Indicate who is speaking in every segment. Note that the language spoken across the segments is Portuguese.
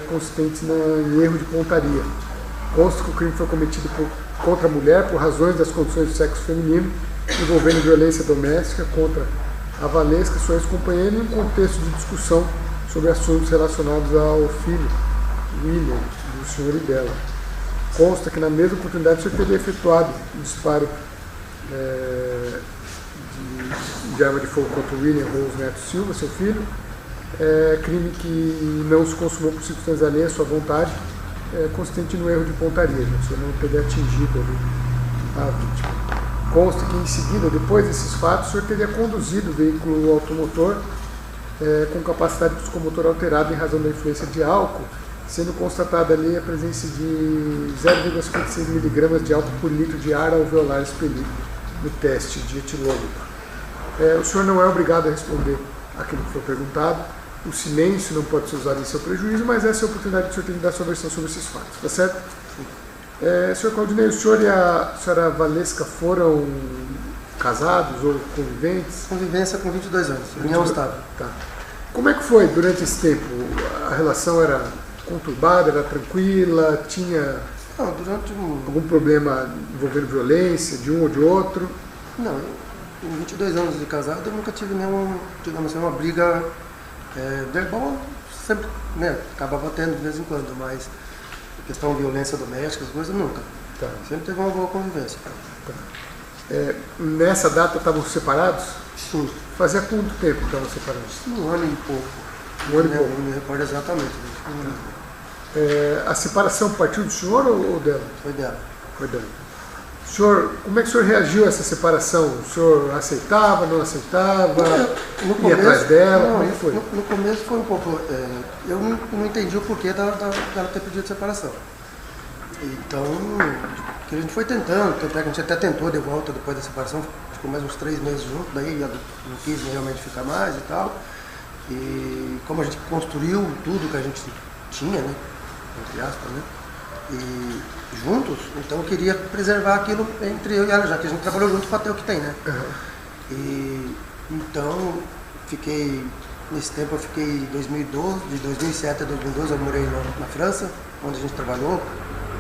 Speaker 1: consistentes em erro de pontaria. Consta que o crime foi cometido contra a mulher por razões das condições do sexo feminino, envolvendo violência doméstica contra a Valesca, sua ex-companheira, em um contexto de discussão sobre assuntos relacionados ao filho, William, do senhor e dela. Consta que na mesma oportunidade o senhor teria efetuado um disparo de arma de fogo contra o William Rose Neto Silva, seu filho, crime que não se consumou por circunstâncias alheias à sua vontade, consistente no erro de pontaria, o senhor não teria atingido ali a vítima. Consta que em seguida, depois desses fatos, o senhor teria conduzido o veículo automotor com capacidade psicomotora alterada em razão da influência de álcool, sendo constatada ali a presença de 0,56 mg de álcool por litro de ar alveolar expelido no teste de etilômetro. O senhor não é obrigado a responder aquilo que foi perguntado, o silêncio não pode ser usado em seu prejuízo, mas essa é a oportunidade do senhor ter de dar sua versão sobre esses fatos, tá certo? Senhor Claudinei, o senhor e a senhora Valesca foram casados ou conviventes?
Speaker 2: Convivência com 22 anos, união estável.
Speaker 1: Tá. Como é que foi durante esse tempo? A relação era conturbada, era tranquila, tinha algum problema envolvendo violência de um ou de outro?
Speaker 2: Não, em 22 anos de casado eu nunca tive nenhuma, digamos assim, uma briga verbal, sempre, acabava tendo de vez em quando, mas questão de violência doméstica, as coisas, nunca.
Speaker 1: Tá.
Speaker 2: Sempre teve uma boa convivência.
Speaker 1: Tá. Nessa data estavam separados?
Speaker 2: Sim.
Speaker 1: Fazia quanto tempo que estavam separados?
Speaker 2: Um ano e pouco.
Speaker 1: Um ano e pouco?
Speaker 2: Não me recordo exatamente.
Speaker 1: A separação partiu do senhor ou dela?
Speaker 2: Foi dela.
Speaker 1: Foi dela. Como é que o senhor reagiu a essa separação? O senhor aceitava, não aceitava? Ia atrás dela? Como é que foi?
Speaker 2: No começo foi um pouco... eu não entendi o porquê dela ter pedido separação. Então, que a gente foi tentando, a gente até tentou de volta depois da separação, ficou mais uns 3 meses junto, daí ela não quis realmente ficar mais e tal. E como a gente construiu tudo que a gente tinha, né? Entre aspas, né? E juntos, então eu queria preservar aquilo entre eu e ela, já que a gente trabalhou junto para ter o que tem, né?
Speaker 1: Uhum.
Speaker 2: E então nesse tempo eu fiquei de 2007 a 2012 eu morei na França, onde a gente trabalhou,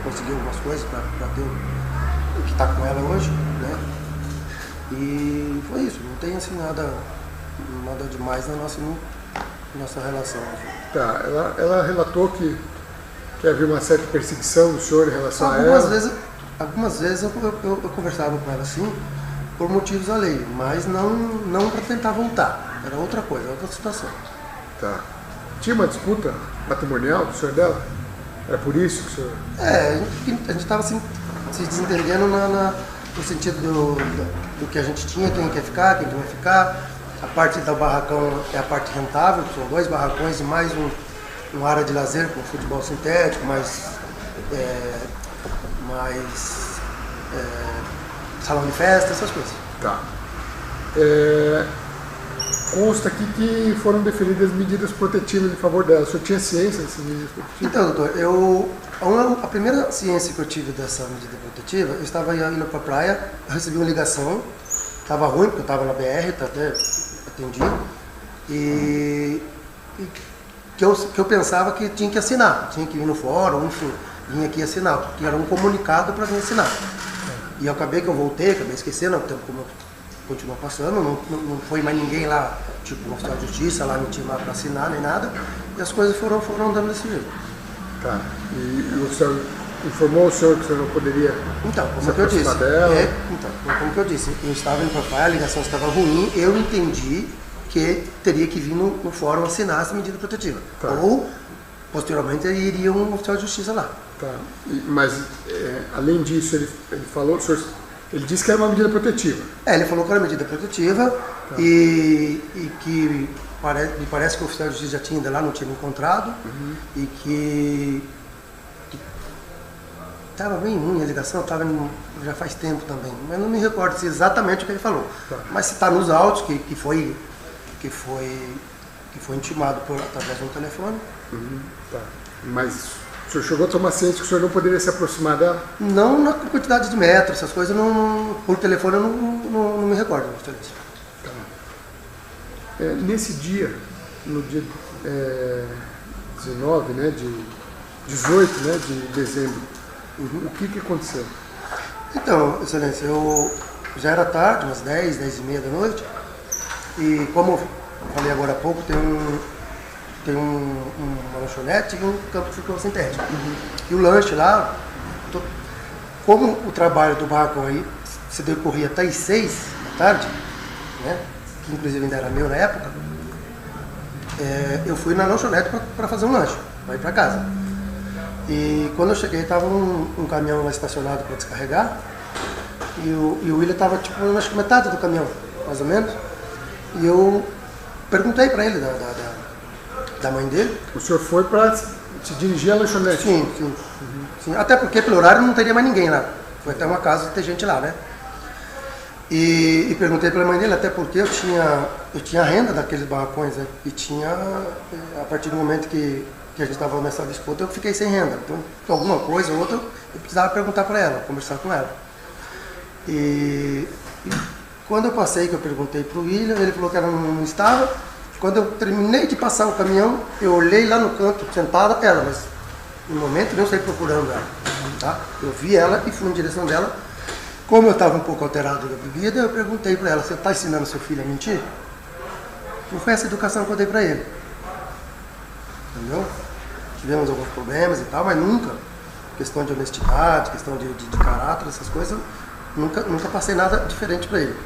Speaker 2: conseguiu algumas coisas para ter o que está com ela hoje, né? E foi isso, não tem assim nada demais na nossa relação.
Speaker 1: Tá, ela relatou que havia uma certa perseguição do senhor em relação a ela?
Speaker 2: Algumas vezes eu conversava com ela assim, por motivos alheios, mas não para tentar voltar. Era outra coisa, outra situação.
Speaker 1: Tá. Tinha uma disputa matrimonial do senhor dela? Era por isso que o senhor...
Speaker 2: A gente estava assim, se desentendendo no sentido do que a gente tinha, quem quer ficar, quem não vai ficar. A parte do barracão é a parte rentável, são 2 barracões e mais uma área de lazer com futebol sintético, mais salão de festa, essas coisas.
Speaker 1: Tá. Consta aqui que foram deferidas medidas protetivas em favor dela. O senhor tinha ciência dessas medidas protetivas?
Speaker 2: Então, doutor, a primeira ciência que eu tive dessa medida protetiva, eu estava indo para a praia, eu recebi uma ligação, estava ruim, porque eu estava na BR, até atendi, e que eu pensava que tinha que assinar, tinha que ir no fórum, enfim, vinha aqui assinar, porque era um comunicado para vir assinar. E eu acabei esquecendo, o tempo como continuou passando, não foi mais ninguém lá, tipo, no Oficial de Justiça, lá não tinha lá para assinar nem nada, e as coisas foram andando desse jeito.
Speaker 1: Tá, e o senhor informou o senhor que o senhor não poderia se aproximar dela?
Speaker 2: Como que eu disse, eu estava indo para a praia, a ligação estava ruim, eu entendi que teria que vir no fórum assinar essa medida protetiva. Tá. Ou, posteriormente, iria um oficial de justiça lá.
Speaker 1: Tá. Mas, além disso, ele falou, ele disse que era uma medida protetiva.
Speaker 2: Ele falou que era uma medida protetiva. Tá. e que me parece que o oficial de justiça já tinha ido lá, não tinha me encontrado. Uhum. E que estava bem ruim a ligação, já faz tempo também. Mas não me recordo exatamente o que ele falou. Tá. Mas se está nos autos, que foi intimado através de um telefone.
Speaker 1: Uhum. Tá. Mas o senhor chegou a tomar ciência que o senhor não poderia se aproximar dela?
Speaker 2: Não na quantidade de metros, essas coisas, por telefone eu não me recordo.
Speaker 1: Tá. Nesse dia, no dia 19, né, de 18, né, de dezembro. O que aconteceu?
Speaker 2: Então, Excelência, já era tarde, umas 10, 10 e meia da noite, e como eu falei agora há pouco, tem uma lanchonete e um campo de futebol sintético. E o lanche lá, como o trabalho do barracão aí se decorria até as 6 da tarde, né, que inclusive ainda era meu na época, eu fui na lanchonete para fazer um lanche, para ir para casa. E quando eu cheguei, estava um caminhão lá estacionado para descarregar, e o William estava tipo, acho que metade do caminhão, mais ou menos, e eu perguntei para ele da mãe dele.
Speaker 1: O senhor foi para se dirigir à lanchonete?
Speaker 2: Sim, sim. Sim. Até porque pelo horário não teria mais ninguém lá, foi até uma casa de ter gente lá, né? E perguntei para a mãe dele, até porque eu tinha renda daqueles barracões, né? E tinha, a partir do momento que a gente estava nessa disputa, eu fiquei sem renda. Então, alguma coisa ou outra, eu precisava perguntar para ela, conversar com ela. E quando eu passei, que eu perguntei para o William, ele falou que ela não estava. Quando eu terminei de passar o caminhão, eu olhei lá no canto, sentada, ela, mas no momento eu não saí procurando ela. Tá? Eu vi ela e fui em direção dela. Como eu estava um pouco alterado da bebida, eu perguntei para ela, você está ensinando seu filho a mentir? Não foi essa educação que eu dei para ele. Entendeu? Tivemos alguns problemas e tal, mas nunca, questão de honestidade, questão de caráter, essas coisas, nunca passei nada diferente para ele.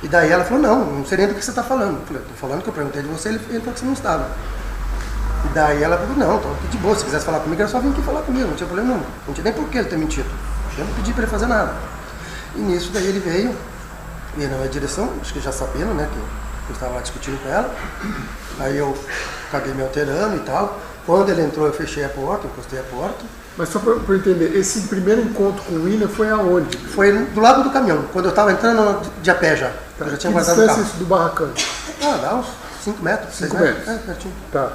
Speaker 2: E daí ela falou, não sei nem do que você está falando. Eu falei, estou falando que eu perguntei de você, ele falou que você não estava. E daí ela falou, não, estou aqui de boa, se quisesse falar comigo, era só vir aqui falar comigo, não tinha problema nenhum. Não tinha nem por que ele ter mentido. Eu não pedi para ele fazer nada. E nisso daí ele veio na minha direção, acho que já sabendo, né, que eu estava lá discutindo com ela. Aí eu acabei me alterando e tal. Quando ele entrou, eu fechei a porta, encostei a porta.
Speaker 1: Mas só para eu entender, esse primeiro encontro com o William foi aonde?
Speaker 2: Foi do lado do caminhão, quando eu estava entrando de a pé já.
Speaker 1: Tá.
Speaker 2: Eu já tinha
Speaker 1: que
Speaker 2: guardado o carro.
Speaker 1: Distância do barracão?
Speaker 2: Dá uns 5 metros, 6 metros. Pertinho.
Speaker 1: Tá.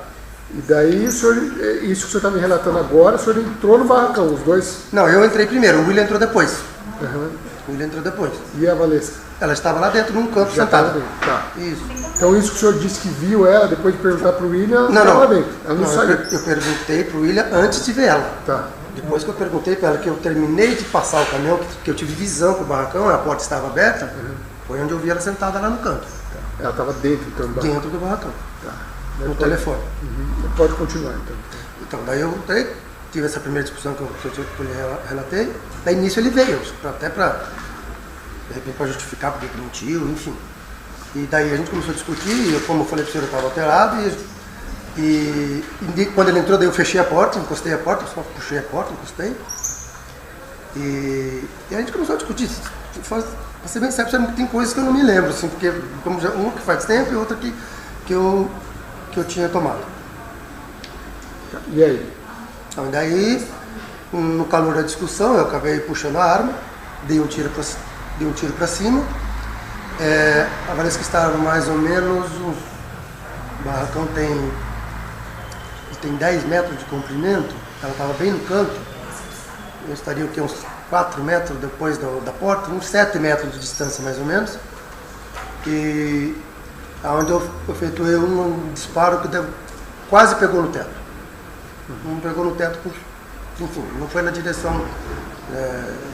Speaker 1: E daí, isso que o senhor está me relatando agora, o senhor entrou no barracão, os dois?
Speaker 2: Não, eu entrei primeiro, o William entrou depois.
Speaker 1: Uhum.
Speaker 2: O William entrou depois.
Speaker 1: E a Valesca?
Speaker 2: Ela estava lá dentro, num canto, sentada.
Speaker 1: Tá.
Speaker 2: Isso.
Speaker 1: Então isso que o senhor disse que viu ela, depois de perguntar para o William,
Speaker 2: não,
Speaker 1: estava lá dentro. Ela não saiu.
Speaker 2: Eu perguntei para o William antes de ver ela.
Speaker 1: Tá.
Speaker 2: Depois que eu perguntei para ela, que eu terminei de passar o caminhão, que eu tive visão para o barracão, a porta estava aberta, foi onde eu vi ela sentada lá no canto.
Speaker 1: Tá. Ela estava dentro, então, do barracão?
Speaker 2: Dentro do barracão.
Speaker 1: Tá.
Speaker 2: No telefone.
Speaker 1: Pode continuar, então.
Speaker 2: Então, daí eu voltei, tive essa primeira discussão que eu relatei, daí nisso ele veio, até para, de repente, para justificar porque ele mentiu, enfim. E daí a gente começou a discutir, e como eu falei para o senhor, eu estava alterado, e quando ele entrou, daí eu fechei a porta, encostei a porta, só puxei a porta, encostei, e a gente começou a discutir. Para ser bem sério, tem coisas que eu não me lembro, assim, porque como já, uma que faz tempo e outra que eu tinha tomado.
Speaker 1: E aí?
Speaker 2: Então, daí, no calor da discussão, eu acabei puxando a arma, dei um tiro para cima. A Valesca estava mais ou menos, o barracão tem 10 metros de comprimento, ela estava bem no canto, eu estaria o quê, uns 4 metros depois da porta, uns 7 metros de distância mais ou menos, e onde eu efetuei um disparo que quase pegou no teto. Não pegou no teto, enfim, não foi na direção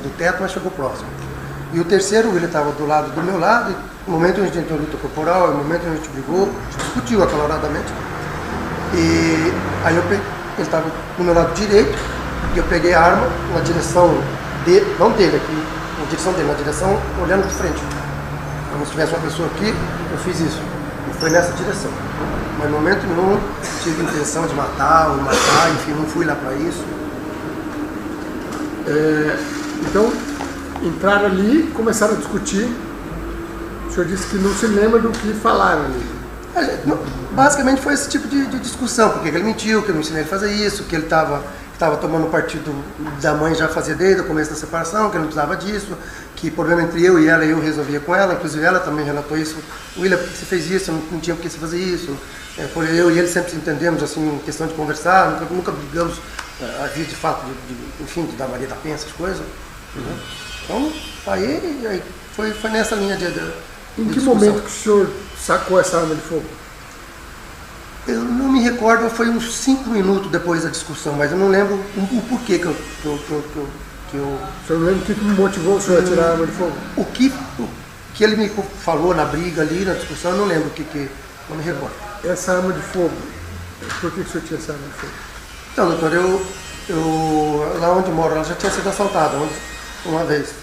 Speaker 2: do teto, mas chegou próximo. E o terceiro, ele estava do lado do meu lado, e no momento em que a gente entrou em luta corporal, no momento em que a gente brigou, a gente discutiu acaloradamente. E aí ele estava do meu lado direito, e eu peguei a arma na direção dele, não dele aqui, na direção dele, na direção olhando de frente. Como se tivesse uma pessoa aqui, eu fiz isso. E foi nessa direção. Mas no momento nenhum tive intenção de matar, enfim, não fui lá para isso.
Speaker 1: Então, entraram ali, começaram a discutir. O senhor disse que não se lembra do que falaram ali.
Speaker 2: Basicamente foi esse tipo de discussão, porque ele mentiu, que eu não ensinei ele a fazer isso, que ele estava tomando partido da mãe já fazia desde o começo da separação, que ele não precisava disso, que problema entre eu e ela, eu resolvia com ela, inclusive ela também relatou isso. William, por que você fez isso? Não tinha por que você fazer isso. Eu e ele sempre se entendemos, assim, questão de conversar, nunca brigamos, havia de fato, enfim, de dar Maria da Penha, essas coisas. Uhum. Então, aí foi nessa linha de
Speaker 1: Em que momento que o senhor sacou essa arma de fogo?
Speaker 2: Eu não me recordo, foi uns 5 minutos depois da discussão, mas eu não lembro o porquê que eu...
Speaker 1: O senhor lembra o que me motivou o senhor a tirar a arma de fogo?
Speaker 2: O que ele me falou na briga ali, na discussão, eu não lembro não me recordo.
Speaker 1: Essa arma de fogo, por que o senhor tinha essa arma de fogo?
Speaker 2: Então, doutor, eu lá onde moro, ela já tinha sido assaltada. Uma vez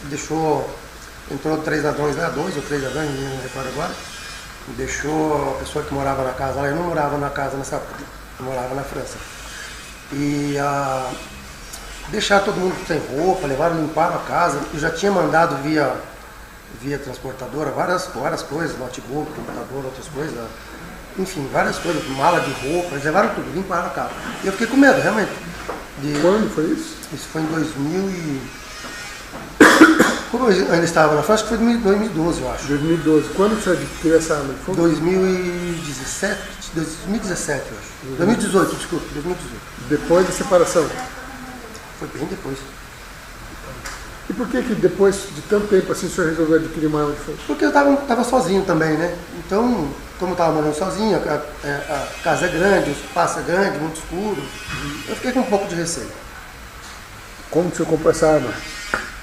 Speaker 2: entrou 3 ladrões lá, 2 ou 3 ladrões, não me recordo agora. Deixou a pessoa que morava na casa lá, eu não morava na casa nessa época, eu morava na França. E deixaram todo mundo sem roupa, levaram, limparam a casa. Eu já tinha mandado via transportadora várias coisas, notebook, computador, outras coisas, enfim, várias coisas, mala de roupa, eles levaram tudo, limparam a casa. E eu fiquei com medo, realmente.
Speaker 1: Quando foi isso?
Speaker 2: Isso foi em 2000 Como eu ainda estava na França, acho que foi em 2012, eu acho.
Speaker 1: 2012. Quando você adquiriu essa arma de fogo?
Speaker 2: 2017, eu acho. 2018, desculpa, 2018.
Speaker 1: Depois da separação?
Speaker 2: Foi bem depois.
Speaker 1: E por que depois de tanto tempo assim o senhor resolveu adquirir uma arma de fogo?
Speaker 2: Porque eu estava sozinho também, né? Então, como eu estava morando sozinho, a casa é grande, o espaço é grande, muito escuro, eu fiquei com um pouco de receio.
Speaker 1: Como o senhor comprou essa arma?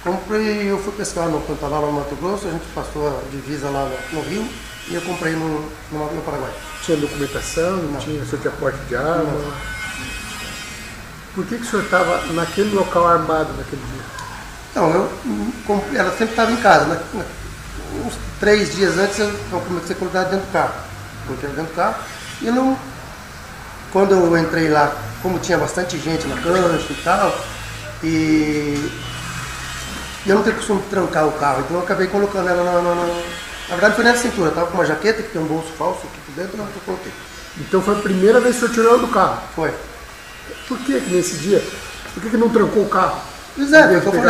Speaker 2: Eu fui pescar quando estava lá no Mato Grosso, a gente passou a divisa lá no Rio e eu comprei no Paraguai.
Speaker 1: Tinha documentação? Não. Tinha, o senhor tinha porte de arma? Não. Por que o senhor estava naquele local armado naquele dia? Não,
Speaker 2: ela sempre estava em casa. Uns 3 dias antes eu comecei a colocar dentro do carro. Coloquei dentro do carro e quando eu entrei lá, como tinha bastante gente na cancha e tal, e eu não tenho costume de trancar o carro, então eu acabei colocando ela na verdade foi na cintura, eu estava com uma jaqueta que tem um bolso falso aqui por dentro, eu coloquei.
Speaker 1: Então foi a primeira vez que o senhor tirou ela do carro?
Speaker 2: Foi.
Speaker 1: Por que nesse dia? Por que não trancou o carro?
Speaker 2: Pois é, eu falei,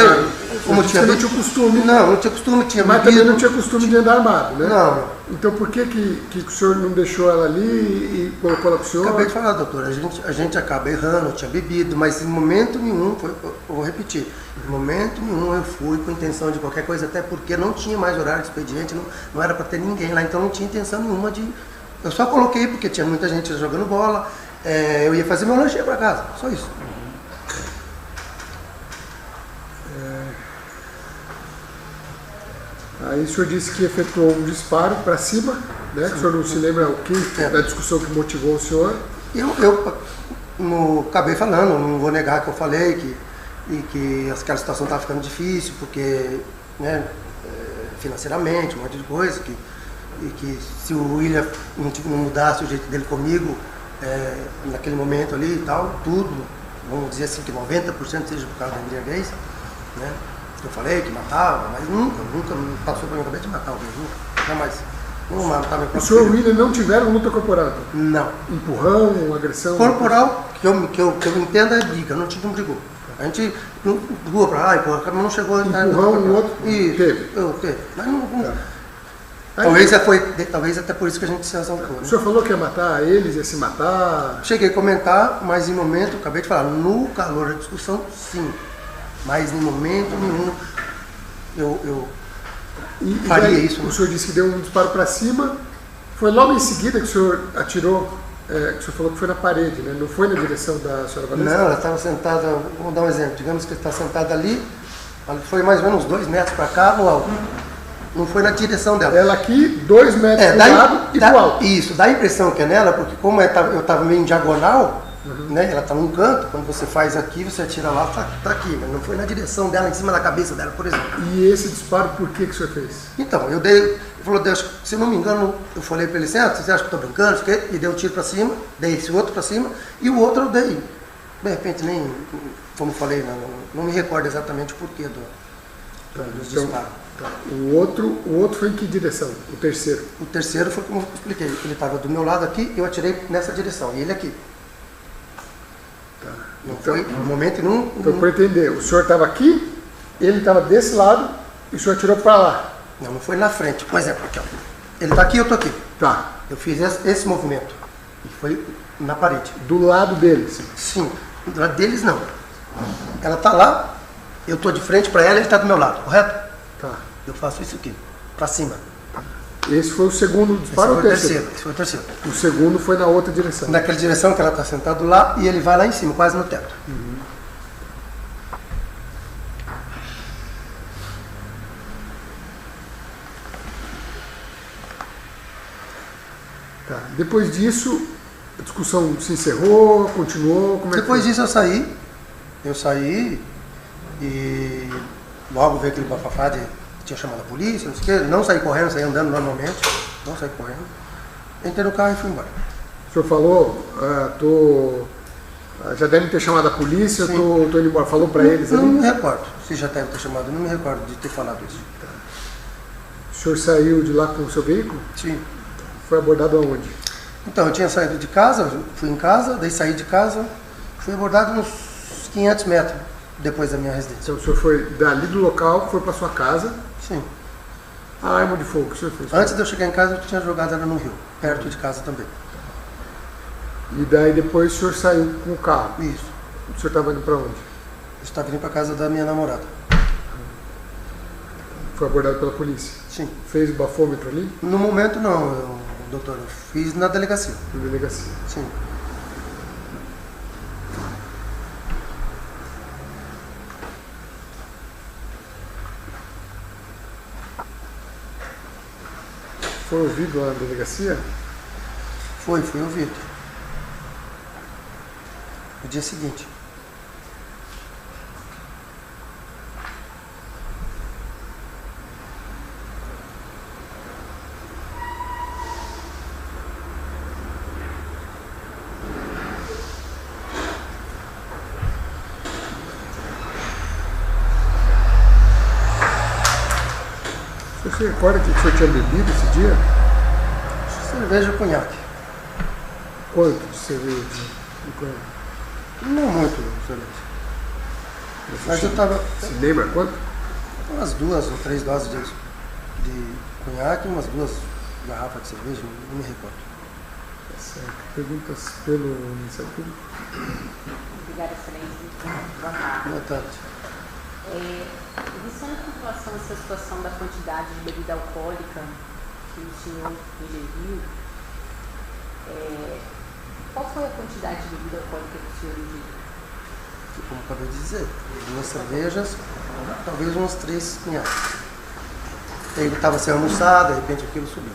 Speaker 2: como tinha
Speaker 1: não tinha costume.
Speaker 2: Não tinha costume, tinha
Speaker 1: mas
Speaker 2: bebido.
Speaker 1: Também não tinha costume de andar armado, né?
Speaker 2: Não.
Speaker 1: Então por que o senhor não deixou ela ali e colocou ela pro senhor?
Speaker 2: Acabei de falar, doutor, a gente acaba errando, eu tinha bebido, mas em momento nenhum, eu vou repetir, em momento nenhum eu fui com intenção de qualquer coisa, até porque não tinha mais horário de expediente, não era para ter ninguém lá, então não tinha intenção nenhuma de... Eu só coloquei porque tinha muita gente jogando bola, eu ia fazer meu lanche para casa, só isso.
Speaker 1: Aí o senhor disse que efetuou um disparo para cima, né? O senhor não se lembra o que da discussão que motivou o senhor?
Speaker 2: Eu acabei falando, não vou negar que eu falei que aquela situação estava ficando difícil, porque né, financeiramente, um monte de coisa, e que se o William não mudasse o jeito dele comigo, naquele momento ali e tal, tudo, vamos dizer assim que 90% seja por causa da embriaguez, né? Eu falei que matava, mas nunca me passou pela minha cabeça de matar alguém, nunca, jamais. Não matava.
Speaker 1: O senhor e o William não tiveram luta corporal?
Speaker 2: Não.
Speaker 1: Empurrão, agressão?
Speaker 2: Corporal, que eu entendo é briga, não tinha um brigou. A gente rua pra lá e porra, não chegou a entrar.
Speaker 1: Empurrão, o outro
Speaker 2: teve. Mas não. Tá. Talvez até por isso que a gente se assaltou. Né?
Speaker 1: O senhor falou que ia matar eles, ia se matar?
Speaker 2: Cheguei a comentar, mas em momento, acabei de falar, no calor da discussão, sim. Mas em momento nenhum eu faria isso.
Speaker 1: O senhor disse que deu um disparo para cima, foi logo em seguida que o senhor atirou, que o senhor falou que foi na parede, né? Não foi na direção da senhora Vanessa?
Speaker 2: Não, ela estava sentada, vamos dar um exemplo, digamos que ela está sentada ali, ela foi mais ou menos 2 metros para cá, no alto. Não foi na direção dela.
Speaker 1: Ela aqui, 2 metros para o lado e para o alto.
Speaker 2: Isso, dá a impressão que é nela, porque como eu estava meio em diagonal, né, ela está num canto, quando você faz aqui, você atira lá, tá aqui, mas não foi na direção dela, em cima da cabeça dela, por exemplo.
Speaker 1: E esse disparo, por que o senhor fez?
Speaker 2: Então, ele falou, se eu não me engano, eu falei para ele assim, você acha que eu estou brincando? E dei um tiro para cima, dei esse outro para cima, e o outro eu dei. De repente, nem, como eu falei, não me recordo exatamente o porquê dos disparos.
Speaker 1: Tá. O outro foi em que direção? O terceiro?
Speaker 2: O terceiro foi como eu expliquei, ele estava do meu lado aqui, eu atirei nessa direção, e ele aqui.
Speaker 1: Tá.
Speaker 2: Não foi no momento não.
Speaker 1: Então, para entender, o senhor estava aqui, ele estava desse lado e o senhor atirou para lá.
Speaker 2: Não foi na frente. Por exemplo, aqui, ó. Ele está aqui, eu estou aqui.
Speaker 1: Tá.
Speaker 2: Eu fiz esse movimento. E foi na parede.
Speaker 1: Do lado deles?
Speaker 2: Sim. Do lado deles, não. Ela está lá, eu estou de frente para ela, ele está do meu lado, correto?
Speaker 1: Tá.
Speaker 2: Eu faço isso aqui, para cima.
Speaker 1: Esse foi o segundo disparo ou o terceiro?
Speaker 2: Esse foi o terceiro.
Speaker 1: O segundo foi na outra direção.
Speaker 2: Naquela direção que ela está sentada lá e ele vai lá em cima, quase no teto.
Speaker 1: Tá. Depois disso, a discussão se encerrou, continuou? Como é
Speaker 2: Depois
Speaker 1: que
Speaker 2: disso eu saí e logo veio aquele bafafá de tinha chamado a polícia, não sei o quê. Não saí correndo, saí andando normalmente, não saí correndo. Entrei no carro e fui embora.
Speaker 1: O senhor falou, já devem ter chamado a polícia, tô indo embora. Falou para eles ali?
Speaker 2: Não me recordo se já devem ter chamado, não me recordo de ter falado isso.
Speaker 1: O senhor saiu de lá com o seu veículo?
Speaker 2: Sim.
Speaker 1: Foi abordado aonde?
Speaker 2: Então, eu tinha saído de casa, fui em casa, daí saí de casa, fui abordado uns 500 metros depois da minha residência.
Speaker 1: Então o senhor foi dali do local, foi para sua casa.
Speaker 2: Sim.
Speaker 1: A arma de fogo que o senhor fez?
Speaker 2: Antes de eu chegar em casa, eu tinha jogado ela no rio, perto de casa também.
Speaker 1: E daí depois o senhor saiu com o carro?
Speaker 2: Isso.
Speaker 1: O senhor estava indo para onde?
Speaker 2: Eu estava indo para casa da minha namorada.
Speaker 1: Foi abordado pela polícia?
Speaker 2: Sim.
Speaker 1: Fez o bafômetro ali?
Speaker 2: No momento não, doutor, eu fiz na delegacia.
Speaker 1: Na delegacia.
Speaker 2: Sim.
Speaker 1: Foi ouvido lá na delegacia?
Speaker 2: Fui ouvido. No dia seguinte.
Speaker 1: Você se recorda que o senhor tinha bebido esse dia?
Speaker 2: Cerveja ou conhaque?
Speaker 1: Quanto de cerveja de conhaque?
Speaker 2: Não muito cerveja. Mas eu estava
Speaker 1: Se lembra quanto?
Speaker 2: umas 2 ou 3 doses de conhaque, umas 2 garrafas de cerveja, não me recordo.
Speaker 1: Tá certo. Perguntas pelo Ministério Público?
Speaker 3: Obrigada, excelência. Boa tarde.
Speaker 2: Boa tarde.
Speaker 3: Iniciando com relação a essa situação da quantidade de bebida alcoólica que o senhor ingeriu, qual foi a quantidade de bebida alcoólica que o senhor ingeriu?
Speaker 2: Como acabei de dizer, 2 cervejas, talvez umas 3 conhaques. Aí ele estava sem almoçar, de repente aquilo subiu.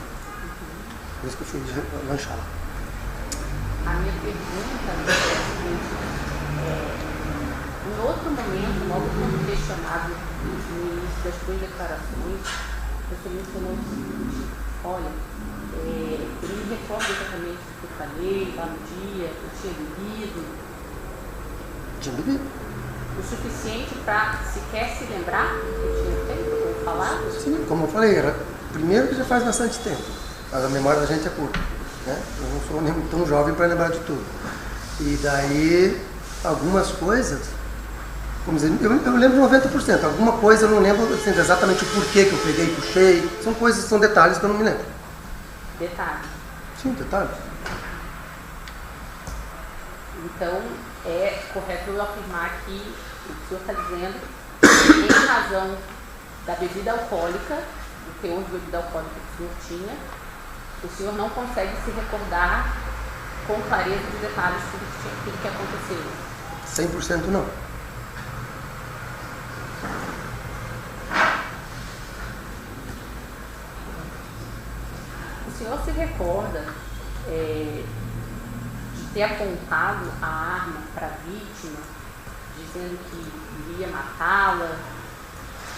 Speaker 2: Por isso que eu fui lanchar lá.
Speaker 3: A minha pergunta é a seguinte: em outro momento, logo quando questionado no início das suas declarações, você mencionou o seguinte: olha, eu não me recordo exatamente do que eu falei lá no dia, eu tinha bebido.
Speaker 2: Tinha bebido.
Speaker 3: O suficiente para sequer se lembrar do que tinha feito ou falado?
Speaker 2: Sim, como eu falei, primeiro que já faz bastante tempo. A memória da gente é curta. Né? Eu não sou nem tão jovem para lembrar de tudo. E daí, algumas coisas, como dizer, eu lembro 90%. Alguma coisa eu não lembro assim, exatamente o porquê que eu peguei e puxei. São coisas, são detalhes que eu não me lembro.
Speaker 3: Detalhe.
Speaker 2: Sim, detalhes.
Speaker 3: Então, é correto eu afirmar que o que o senhor está dizendo, em razão da bebida alcoólica, do teor de bebida alcoólica que o senhor tinha, o senhor não consegue se recordar com clareza dos detalhes de tudo que aconteceu.
Speaker 2: 100% não.
Speaker 3: O senhor se recorda de ter apontado a arma para a vítima, dizendo que iria matá-la,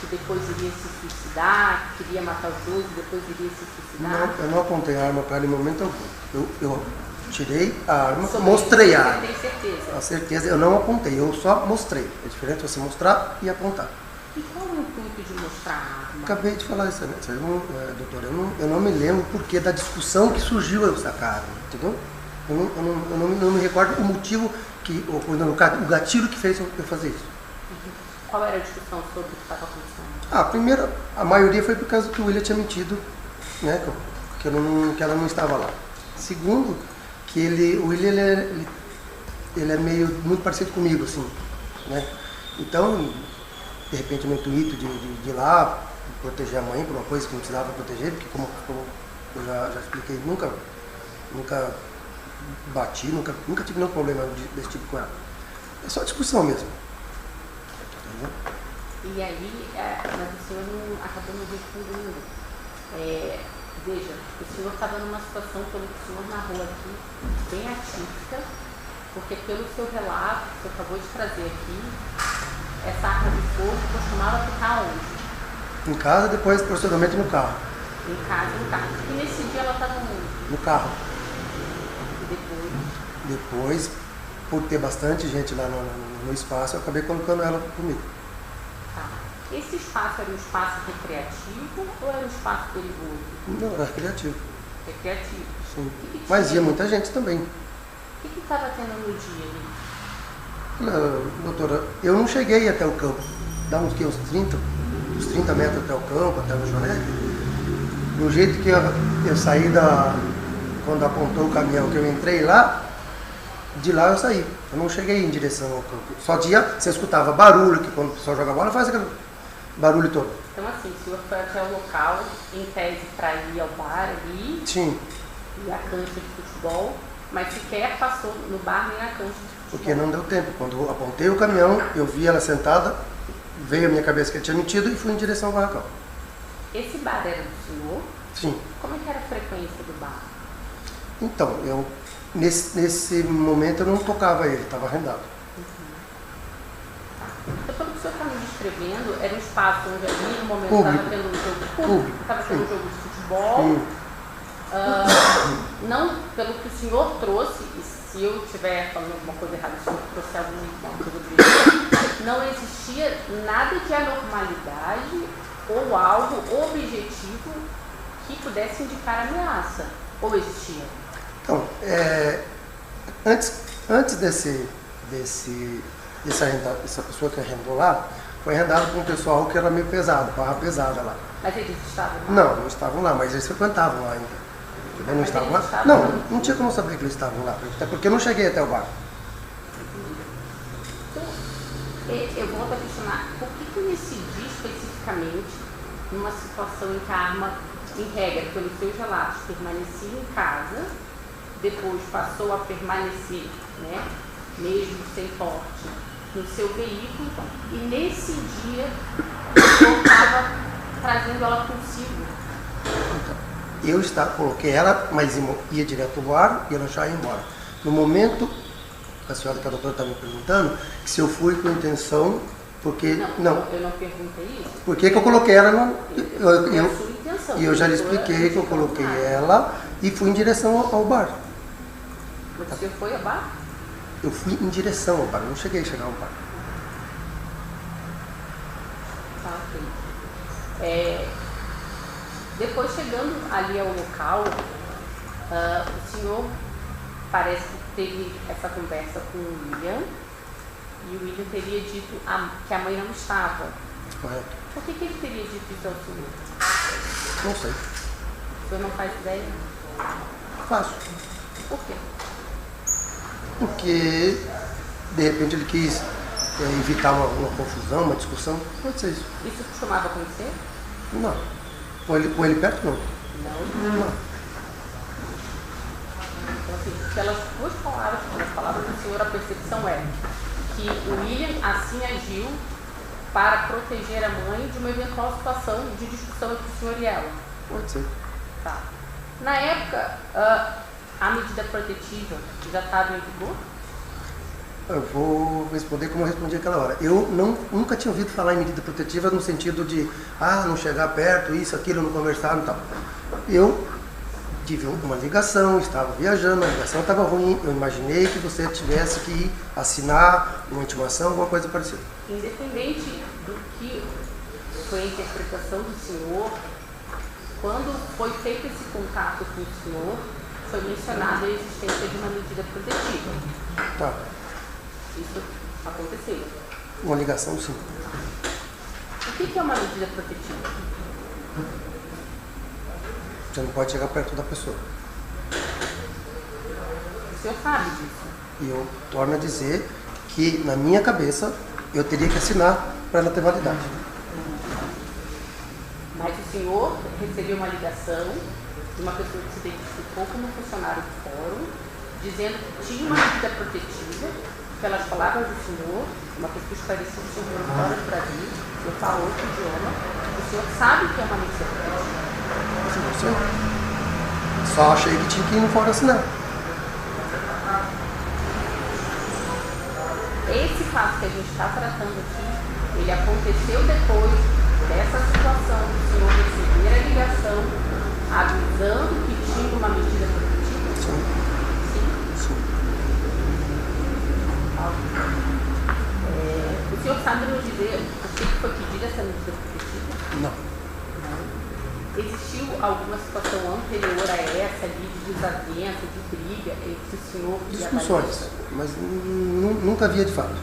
Speaker 3: que depois iria se suicidar, que queria matar os dois e depois iria se suicidar?
Speaker 2: Não, eu não apontei a arma para ele em momento algum. Eu tirei a arma,
Speaker 3: Sobre
Speaker 2: mostrei
Speaker 3: isso
Speaker 2: a
Speaker 3: você
Speaker 2: arma.
Speaker 3: tem certeza?
Speaker 2: A certeza, eu não apontei, eu só mostrei. É diferente você mostrar e apontar.
Speaker 3: E qual é o intuito de mostrar a arma?
Speaker 2: Acabei de falar isso, né? Doutor, eu não me lembro o porquê da discussão que surgiu essa arma, entendeu? Eu não me recordo o motivo, o gatilho que fez eu fazer isso.
Speaker 3: Qual era a discussão sobre o que estava acontecendo?
Speaker 2: Primeiro, a maioria foi por causa que o William tinha mentido, né? Que ela não estava lá. Segundo, que o William ele é muito parecido comigo, assim, né? Então, de repente, o meu intuito de ir lá proteger a mãe por uma coisa que não precisava proteger, porque como eu já expliquei, nunca bati, nunca tive nenhum problema desse tipo com ela. É só discussão mesmo. Entendeu?
Speaker 3: E aí, mas o senhor não acabou me respondendo. Veja, o senhor estava numa situação, pelo que o senhor narrou aqui, bem atípica, porque pelo seu relato, que o senhor acabou de trazer aqui, essa arma de fogo costumava ficar onde?
Speaker 2: Em casa, depois posteriormente no carro.
Speaker 3: Em casa e no carro. E nesse dia ela estava onde?
Speaker 2: No carro.
Speaker 3: E depois?
Speaker 2: Depois, por ter bastante gente lá no espaço, eu acabei colocando ela comigo.
Speaker 3: Tá. Esse espaço era um espaço recreativo ou era um espaço perigoso?
Speaker 2: Não, era recreativo.
Speaker 3: Recreativo.
Speaker 2: Sim.
Speaker 3: Que
Speaker 2: Mas ia muita gente também.
Speaker 3: O que estava tendo no dia ali?
Speaker 2: Doutora, eu não cheguei até o campo. Dá uns 30 metros até o campo, até o Joné. Do jeito que eu saí quando apontou o caminhão, que eu entrei lá, de lá eu saí. Eu não cheguei em direção ao campo. Só você escutava barulho, que quando o pessoal joga bola faz aquele barulho todo.
Speaker 3: Então assim, o senhor foi até o local, em tese para ir ao bar ali,
Speaker 2: Sim.
Speaker 3: E a cancha de futebol, mas sequer passou no bar nem na cancha de futebol.
Speaker 2: Porque não deu tempo. Quando eu apontei o caminhão, eu vi ela sentada, veio a minha cabeça que eu tinha metido e fui em direção ao barracão.
Speaker 3: Esse bar era do senhor?
Speaker 2: Sim.
Speaker 3: Como é que era a frequência do bar?
Speaker 2: Então, nesse momento eu não tocava ele, estava arrendado.
Speaker 3: Então, pelo que o senhor está me descrevendo, era um espaço onde ali no momento
Speaker 2: Público.
Speaker 3: estava tendo um jogo público, estava tendo um jogo de futebol. Não pelo que o senhor trouxe, e se eu estiver falando alguma coisa errada, se o senhor trouxe alguma coisa do jeito, não existia nada de anormalidade ou algo objetivo que pudesse indicar ameaça. Ou existia?
Speaker 2: Então, antes essa pessoa que arrendou lá, foi arrendado com um pessoal que era meio pesado, barra pesada lá.
Speaker 3: Mas eles estavam lá?
Speaker 2: Não estavam lá, mas eles frequentavam lá ainda. Não
Speaker 3: Mas
Speaker 2: estavam
Speaker 3: eles
Speaker 2: lá?
Speaker 3: estavam
Speaker 2: Não tinha como saber que eles estavam lá, até porque eu não cheguei até o bar.
Speaker 3: Então, eu volto a questionar, por que nesse dia especificamente, numa situação em que a arma, em regra, pelos seus relatos, permanecia em casa, depois passou a permanecer, né, mesmo sem porte, no seu veículo, e nesse dia eu estava trazendo ela consigo?
Speaker 2: Eu coloquei ela, mas ia direto ao bar e ela já ia embora. No momento, a senhora que a doutora está me perguntando, se eu fui com intenção, porque...
Speaker 3: Não, eu não perguntei isso.
Speaker 2: Por que eu coloquei ela no...
Speaker 3: É a sua intenção.
Speaker 2: E eu já lhe expliquei que eu coloquei ela e fui em direção ao bar.
Speaker 3: Mas o senhor foi ao bar?
Speaker 2: Eu fui em direção ao bar, não cheguei a chegar ao bar.
Speaker 3: Tá, ok. Depois, chegando ali ao local, o senhor parece que teve essa conversa com o William, e o William teria dito que a mãe não estava.
Speaker 2: Correto.
Speaker 3: Por que ele teria dito isso ao senhor?
Speaker 2: Não sei.
Speaker 3: O senhor não faz ideia?
Speaker 2: Faço.
Speaker 3: Por quê?
Speaker 2: Porque, de repente, ele quis evitar uma confusão, uma discussão. Pode ser isso.
Speaker 3: Isso costumava acontecer?
Speaker 2: Não. Com ele perto, não.
Speaker 3: Não. Então, assim, pelas palavras do senhor, a percepção é que o William assim agiu para proteger a mãe de uma eventual situação de discussão entre o senhor e ela.
Speaker 2: Pode ser.
Speaker 3: Tá. Na época, a medida protetiva já estava em vigor?
Speaker 2: Eu vou responder como eu respondi aquela hora. Eu nunca tinha ouvido falar em medida protetiva no sentido de não chegar perto, isso, aquilo, não conversar e tal. Eu tive uma ligação, estava viajando, a ligação estava ruim, eu imaginei que você tivesse que assinar uma intimação, alguma coisa parecida.
Speaker 3: Independente do que foi a interpretação do senhor, quando foi feito esse contato com o senhor, foi mencionada a existência de uma medida protetiva.
Speaker 2: Tá.
Speaker 3: Isso aconteceu.
Speaker 2: Uma ligação, sim.
Speaker 3: O que é uma medida protetiva?
Speaker 2: Você não pode chegar perto da pessoa.
Speaker 3: O senhor sabe disso?
Speaker 2: E eu torno a dizer que, na minha cabeça, eu teria que assinar para ela ter validade.
Speaker 3: Mas o senhor recebeu uma ligação de uma pessoa que se identificou como funcionário do fórum, dizendo que tinha uma medida protetiva, pelas palavras do senhor, uma pessoa que esclareceu o senhor fora do Brasil, eu falo outro idioma, o senhor sabe que é uma medida protetiva.
Speaker 2: Sim. Só achei que tinha que ir no fórum assinar.
Speaker 3: Esse fato que a gente está tratando aqui, ele aconteceu depois dessa situação do senhor receber a ligação avisando que tinha uma medida protetiva?
Speaker 2: Sim.
Speaker 3: Sim? O senhor sabe nos dizer por que foi pedida essa medida protetiva?
Speaker 2: Não.
Speaker 3: Existiu alguma situação anterior a essa ali de desavença, de briga entre o senhor e a
Speaker 2: discussões, mas nunca havia de fato.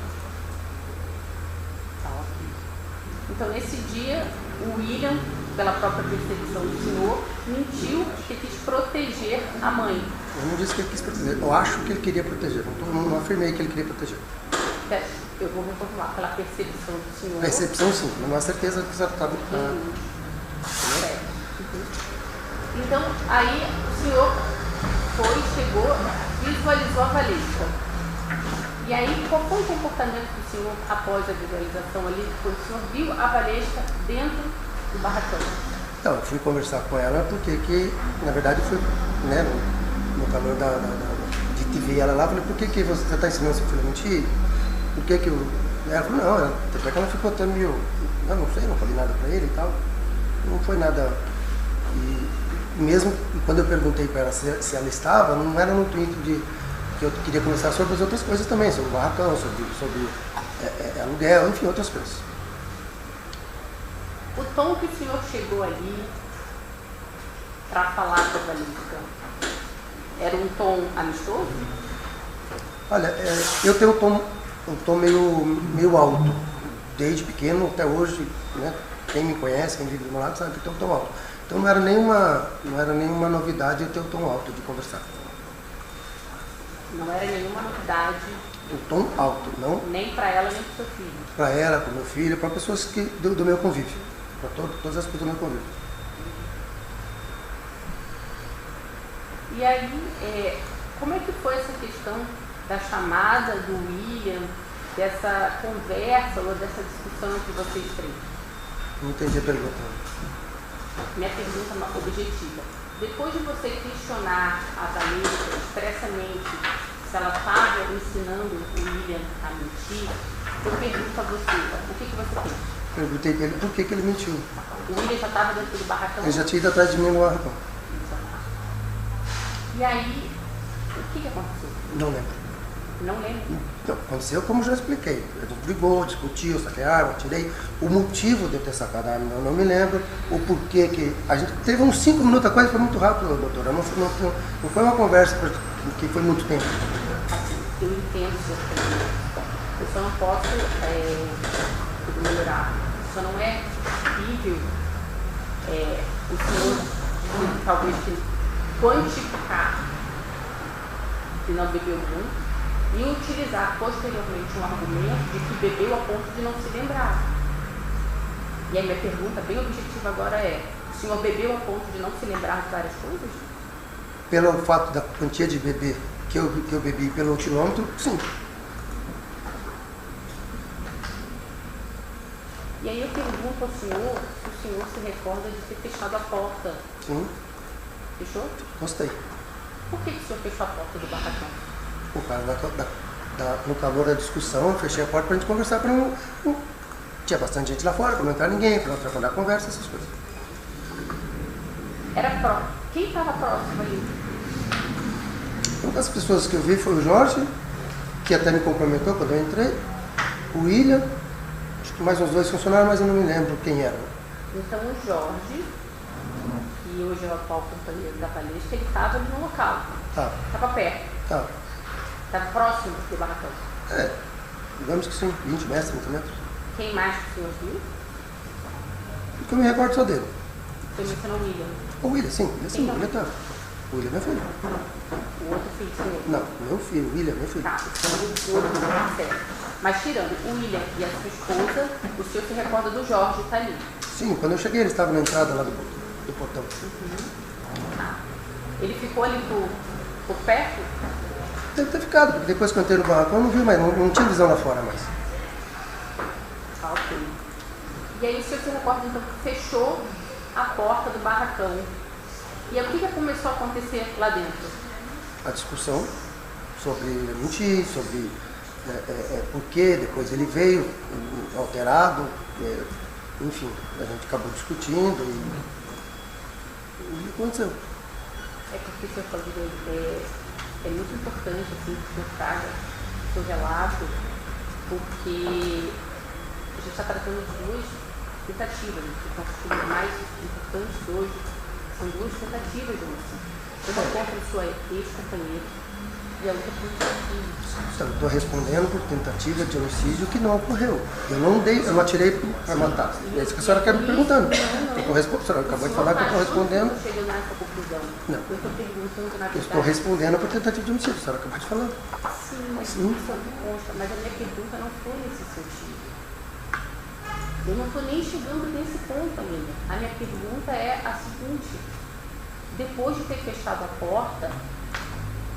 Speaker 3: Então, nesse dia, o William, pela própria percepção do senhor, mentiu que quis proteger a mãe.
Speaker 2: Eu não disse que ele quis proteger, eu acho que ele queria proteger, não afirmei que ele queria proteger.
Speaker 3: Eu vou reformular, pela percepção do senhor.
Speaker 2: Percepção sim, mas não há certeza que você está...
Speaker 3: Certo. Então, aí o senhor chegou, visualizou a Valesca. E aí, qual foi o comportamento do senhor após a visualização ali, quando o senhor viu a Valesca dentro do barracão?
Speaker 2: Então, eu fui conversar com ela porque, na verdade, foi, né, no calor de te ver ela lá, falei, por que você está ensinando seu filho a mentir? Por que eu... Ela falou, não, até que ela ficou até meio... Eu não sei, não falei nada para ele e tal. Não foi nada... E mesmo quando eu perguntei para ela se ela estava, não era no intuito de que eu queria conversar sobre as outras coisas também, sobre o barracão, sobre aluguel, enfim, outras coisas.
Speaker 3: O tom que o senhor chegou ali para falar com a Valesca era um tom amistoso?
Speaker 2: Olha, eu tenho um tom meio alto, desde pequeno até hoje, né? Quem me conhece, quem vive do meu lado, sabe que eu tenho um tom alto. Então não era nenhuma novidade eu ter um tom alto de conversar.
Speaker 3: Não era nenhuma novidade.
Speaker 2: Um tom alto, não?
Speaker 3: Nem para ela, nem para o seu filho.
Speaker 2: Para ela, para o meu filho, para pessoas do meu convívio. Para todas as pessoas do meu convívio.
Speaker 3: E aí, como é que foi essa questão da chamada do William, dessa conversa ou dessa discussão entre vocês três?
Speaker 2: Não entendi a pergunta.
Speaker 3: Minha pergunta é objetiva. Depois de você questionar a Valesca expressamente se ela estava ensinando o William a mentir, eu pergunto a você, o que você pensa?
Speaker 2: Perguntei para ele por que ele mentiu.
Speaker 3: O William já estava dentro do barracão?
Speaker 2: Ele já tinha ido atrás de mim no barracão.
Speaker 3: E aí, o que aconteceu?
Speaker 2: Não lembro.
Speaker 3: Não lembro?
Speaker 2: Então, aconteceu como já expliquei. A gente brigou, discutiu, saquei a arma, tirei. O motivo de eu ter sacado a arma eu não me lembro. O porquê que... A gente teve uns 5 minutos, a coisa foi muito rápido, doutora. Não foi uma conversa que foi muito tempo.
Speaker 3: Eu entendo o seu problema. Eu só não posso melhorar. Só não é possível o senhor talvez quantificar que não bebeu muito e utilizar posteriormente um argumento de que bebeu a ponto de não se lembrar. E a minha pergunta bem objetiva agora é: o senhor bebeu a ponto de não se lembrar de várias coisas?
Speaker 2: Pelo fato da quantia de beber que eu bebi pelo quilômetro, sim.
Speaker 3: E aí eu pergunto ao senhor se o senhor se recorda de ter fechado a porta.
Speaker 2: Sim.
Speaker 3: Fechou?
Speaker 2: Gostei.
Speaker 3: Por que o senhor fechou a porta do barracão?
Speaker 2: Por causa no calor da discussão, eu fechei a porta para a gente conversar, para não... Tinha bastante gente lá fora, para não entrar ninguém, para não atrapalhar a conversa, essas coisas.
Speaker 3: Era próximo. Quem estava próximo ali?
Speaker 2: Uma das pessoas que eu vi foi o Jorge, que até me cumprimentou quando eu entrei, o William, acho que mais uns 2 funcionários, mas eu não me lembro quem era.
Speaker 3: Então o Jorge, que hoje é o atual companheiro da Valesca, ele estava ali no local. Estava perto. Estava próximo do barracão.
Speaker 2: Digamos que sim, 20 metros, 30 metros.
Speaker 3: Quem mais que o senhor viu?
Speaker 2: Porque eu me recordo só dele.
Speaker 3: Você mencionou o William.
Speaker 2: O William, sim, o William estava. O William é meu filho.
Speaker 3: O outro filho do senhor?
Speaker 2: Não, meu filho, o William, meu filho.
Speaker 3: Tá, o outro não, certo. Mas tirando o William e a sua esposa, o senhor se recorda do Jorge, está ali.
Speaker 2: Sim, quando eu cheguei ele estava na entrada lá do portão.
Speaker 3: Ah. Ele ficou ali por perto?
Speaker 2: Deve ter ficado, porque depois que eu entrei no barracão eu não vi mais, não tinha visão lá fora mais.
Speaker 3: Ah, ok. E aí o senhor se recorda então que fechou a porta do barracão. E aí o que começou a acontecer lá dentro?
Speaker 2: A discussão sobre mentir, sobre por que depois ele veio alterado, enfim, a gente acabou discutindo e o que aconteceu.
Speaker 3: É porque o senhor falou dele, é muito importante assim, que o senhor traga o seu relato, porque a gente está tratando de duas tentativas, que são as mais importantes hoje, são duas tentativas de homicídio. Uma contra sua ex-companheira e a outra por homicídio.
Speaker 2: Estou respondendo por tentativa de homicídio que não ocorreu. Eu não atirei para matar. É isso que a senhora quer me perguntando. A senhora acabou de falar que eu estou respondendo.
Speaker 3: Não chegou nessa conclusão.
Speaker 2: Não.
Speaker 3: Eu estou perguntando na verdade.
Speaker 2: Eu estou respondendo por tentativa de homicídio. A senhora acabou de falar.
Speaker 3: Sim, mas isso não consta. Mas a minha pergunta não foi nesse sentido. Eu não estou nem chegando nesse ponto ainda. A minha pergunta é a seguinte: depois de ter fechado a porta,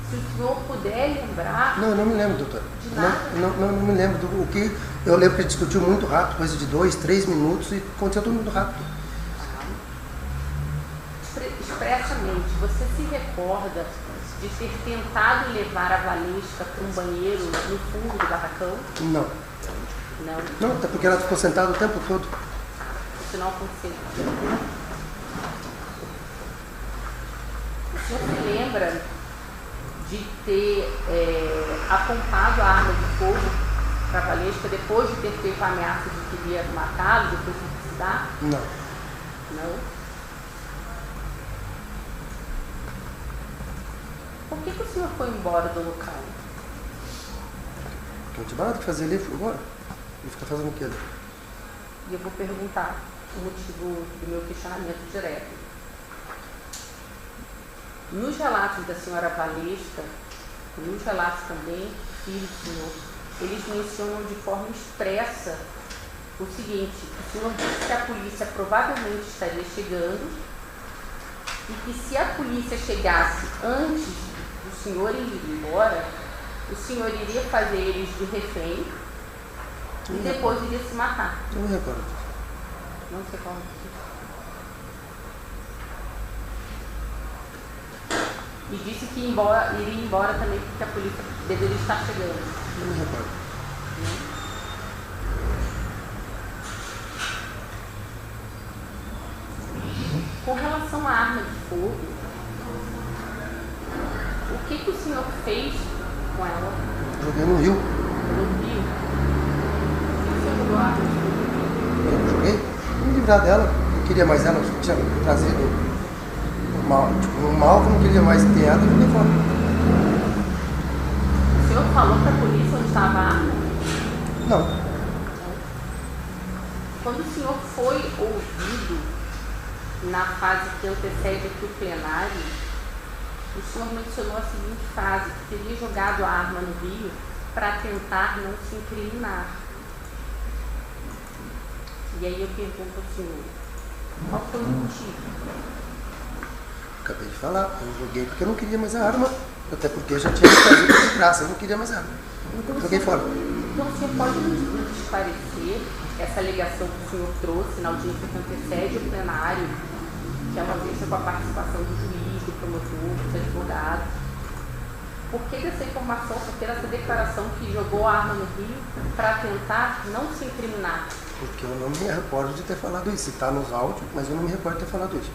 Speaker 3: se o senhor puder lembrar...
Speaker 2: Não, eu não me lembro, doutora.
Speaker 3: De nada?
Speaker 2: Não me lembro do que... Eu lembro que ele discutiu muito rápido, coisa de 2, 3 minutos e aconteceu tudo muito rápido.
Speaker 3: Expressamente, você se recorda de ter tentado levar a Valesca para um banheiro no fundo do barracão?
Speaker 2: Não.
Speaker 3: Não?
Speaker 2: Não, até porque ela ficou sentada o tempo todo.
Speaker 3: Isso não aconteceu. O senhor se lembra de ter apontado a arma de fogo para a Valesca depois de ter feito a ameaça de que iria matá-lo, depois de suicidar?
Speaker 2: Não.
Speaker 3: Não? Por que o senhor foi embora do local?
Speaker 2: Porque não tinha nada que fazer ali, fui embora. E ficar fazendo o quê?
Speaker 3: E eu vou perguntar o motivo do meu questionamento direto. Nos relatos da senhora Valesca, e nos relatos também do filho do senhor, eles mencionam de forma expressa o seguinte: o senhor disse que a polícia provavelmente estaria chegando e que se a polícia chegasse antes do senhor ir embora, o senhor iria fazer eles de refém e depois iria se matar.
Speaker 2: Eu não me recordo disso.
Speaker 3: Não sei qual é. E disse que iria embora também porque a polícia deveria estar chegando.
Speaker 2: Não me recordo.
Speaker 3: Com relação à arma de fogo, o que o senhor fez com ela?
Speaker 2: Joguei no rio.
Speaker 3: No rio? Por que o senhor jogou a arma de fogo?
Speaker 2: Eu joguei. Vou me livrar dela. Não queria mais ela. Eu tinha trazido mal. Tipo, um mal que eu não queria mais ter ela. Eu joguei fora.
Speaker 3: O senhor falou para a polícia onde estava a arma?
Speaker 2: Não.
Speaker 3: Quando o senhor foi ouvido na fase que antecede aqui o plenário, o senhor mencionou a seguinte frase: que teria jogado a arma no rio para tentar não se incriminar. E aí eu pergunto ao senhor, qual foi o motivo?
Speaker 2: Acabei de falar, eu joguei porque eu não queria mais a arma, até porque eu já tinha trazido de graça, eu não queria mais a arma.
Speaker 3: Então,
Speaker 2: Joguei fora.
Speaker 3: Então o senhor pode nos esclarecer essa alegação que o senhor trouxe na audiência que antecede o plenário, que é uma audiência com a participação do juiz, do promotor, dos advogados. Por que dessa informação, por que dessa declaração que jogou a arma no rio para tentar não se incriminar?
Speaker 2: Porque eu não me recordo de ter falado isso. Está nos áudios, mas eu não me recordo de ter falado isso.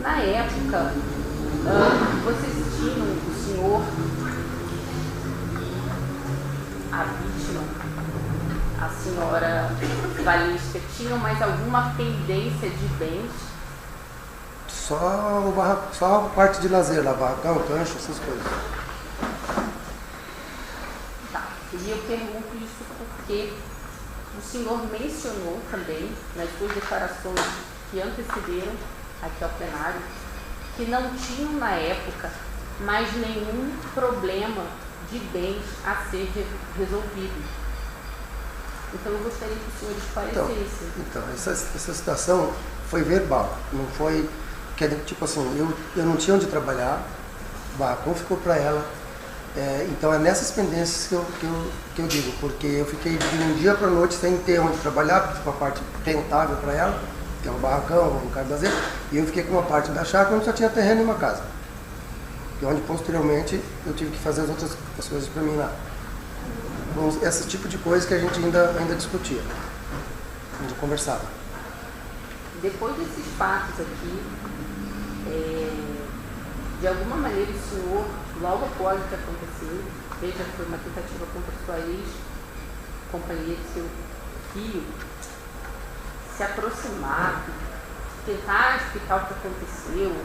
Speaker 3: Na época, vocês tinham, o senhor, a vítima, a senhora Valesca, tinham mais alguma pendência de bens?
Speaker 2: Só a parte de lazer lá, barracão, cancha, essas coisas.
Speaker 3: Tá. E eu pergunto isso porque o senhor mencionou também, nas suas declarações que antecederam aqui ao plenário, que não tinham na época mais nenhum problema de bens a ser resolvido. Então eu gostaria que o senhor esclarecesse.
Speaker 2: Então essa situação foi verbal, não foi, tipo assim, eu não tinha onde trabalhar, o barracão ficou para ela. Então é nessas pendências que eu digo, porque eu fiquei de um dia para a noite sem ter onde trabalhar, porque ficou a parte rentável para ela, que é o barracão, um carro lazer, e eu fiquei com uma parte da chácara onde só tinha terreno e uma casa. E onde posteriormente eu tive que fazer as coisas para mim lá. Então, esse tipo de coisa que a gente ainda discutia, ainda conversava.
Speaker 3: Depois desses fatos aqui, de alguma maneira o senhor, logo após o que aconteceu, veja, foi uma tentativa contra sua ex-companheira e seu filho, se aproximar, tentar explicar o que aconteceu,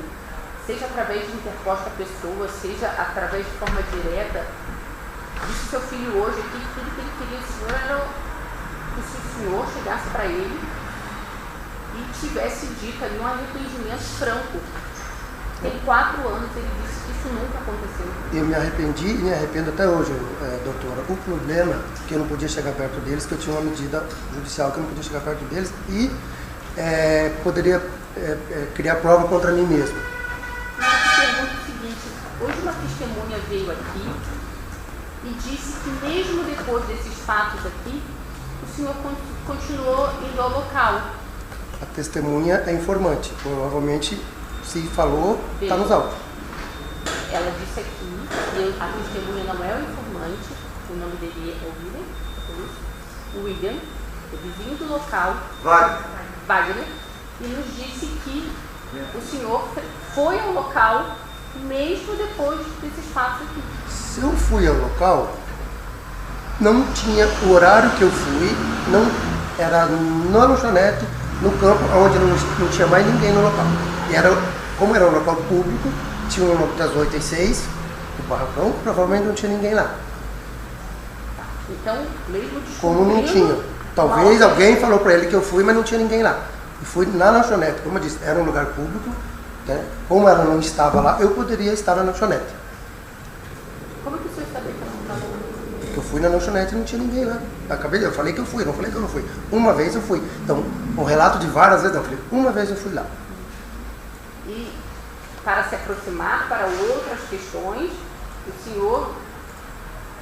Speaker 3: seja através de interposta pessoa, seja através de forma direta, disse seu filho hoje aqui que tudo que ele queria do senhor era que o senhor chegasse para ele e tivesse dito ali um arrependimento franco. Tem 4 anos, ele disse que isso nunca aconteceu. Eu
Speaker 2: me arrependi e me arrependo até hoje, doutora. O problema é que eu não podia chegar perto deles, que eu tinha uma medida judicial que eu não podia chegar perto deles e poderia criar prova contra mim mesmo.
Speaker 3: Eu pergunto o seguinte, hoje uma testemunha veio aqui e disse que mesmo depois desses fatos aqui, o senhor continuou indo ao local.
Speaker 2: A testemunha é informante, provavelmente se falou, está nos autos.
Speaker 3: Ela disse aqui, a testemunha não é o informante, o nome dele é William, o vizinho do local, Wagner, e nos disse que o senhor foi ao local mesmo depois desses fatos aqui.
Speaker 2: Se eu fui ao local, não tinha o horário que eu fui, não era na lanchonete, no campo, onde não tinha mais ninguém no local. E como era um local público, tinha das 8 às 6, o barracão, provavelmente não tinha ninguém lá.
Speaker 3: Então, mesmo
Speaker 2: como não tinha, talvez alguém falou para ele que eu fui, mas não tinha ninguém lá. E fui na lanchonete, como eu disse, era um lugar público, né? Como ela não estava lá, eu poderia estar na lanchonete.
Speaker 3: Como que o senhor sabia que ela não estava lá?
Speaker 2: Porque eu fui na lanchonete e não tinha ninguém lá. Eu falei que eu fui, não falei que eu não fui. Uma vez eu fui. Então, um relato de várias vezes, não, eu falei, uma vez eu fui lá.
Speaker 3: E para se aproximar para outras questões, o senhor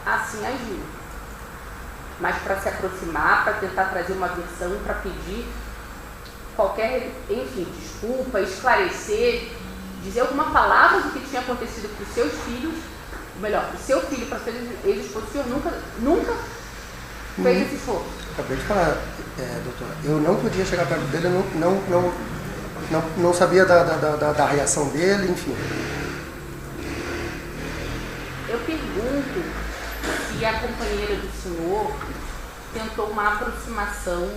Speaker 3: assim agiu. Mas para se aproximar, para tentar trazer uma versão, para pedir qualquer, enfim, desculpa, esclarecer, dizer alguma palavra do que tinha acontecido com os seus filhos, melhor, o seu filho, para ser eles, o senhor nunca fez esse esforço.
Speaker 2: Acabei de falar, doutora, eu não podia chegar perto dele, não sabia da reação dele, enfim.
Speaker 3: Eu pergunto se a companheira do senhor tentou uma aproximação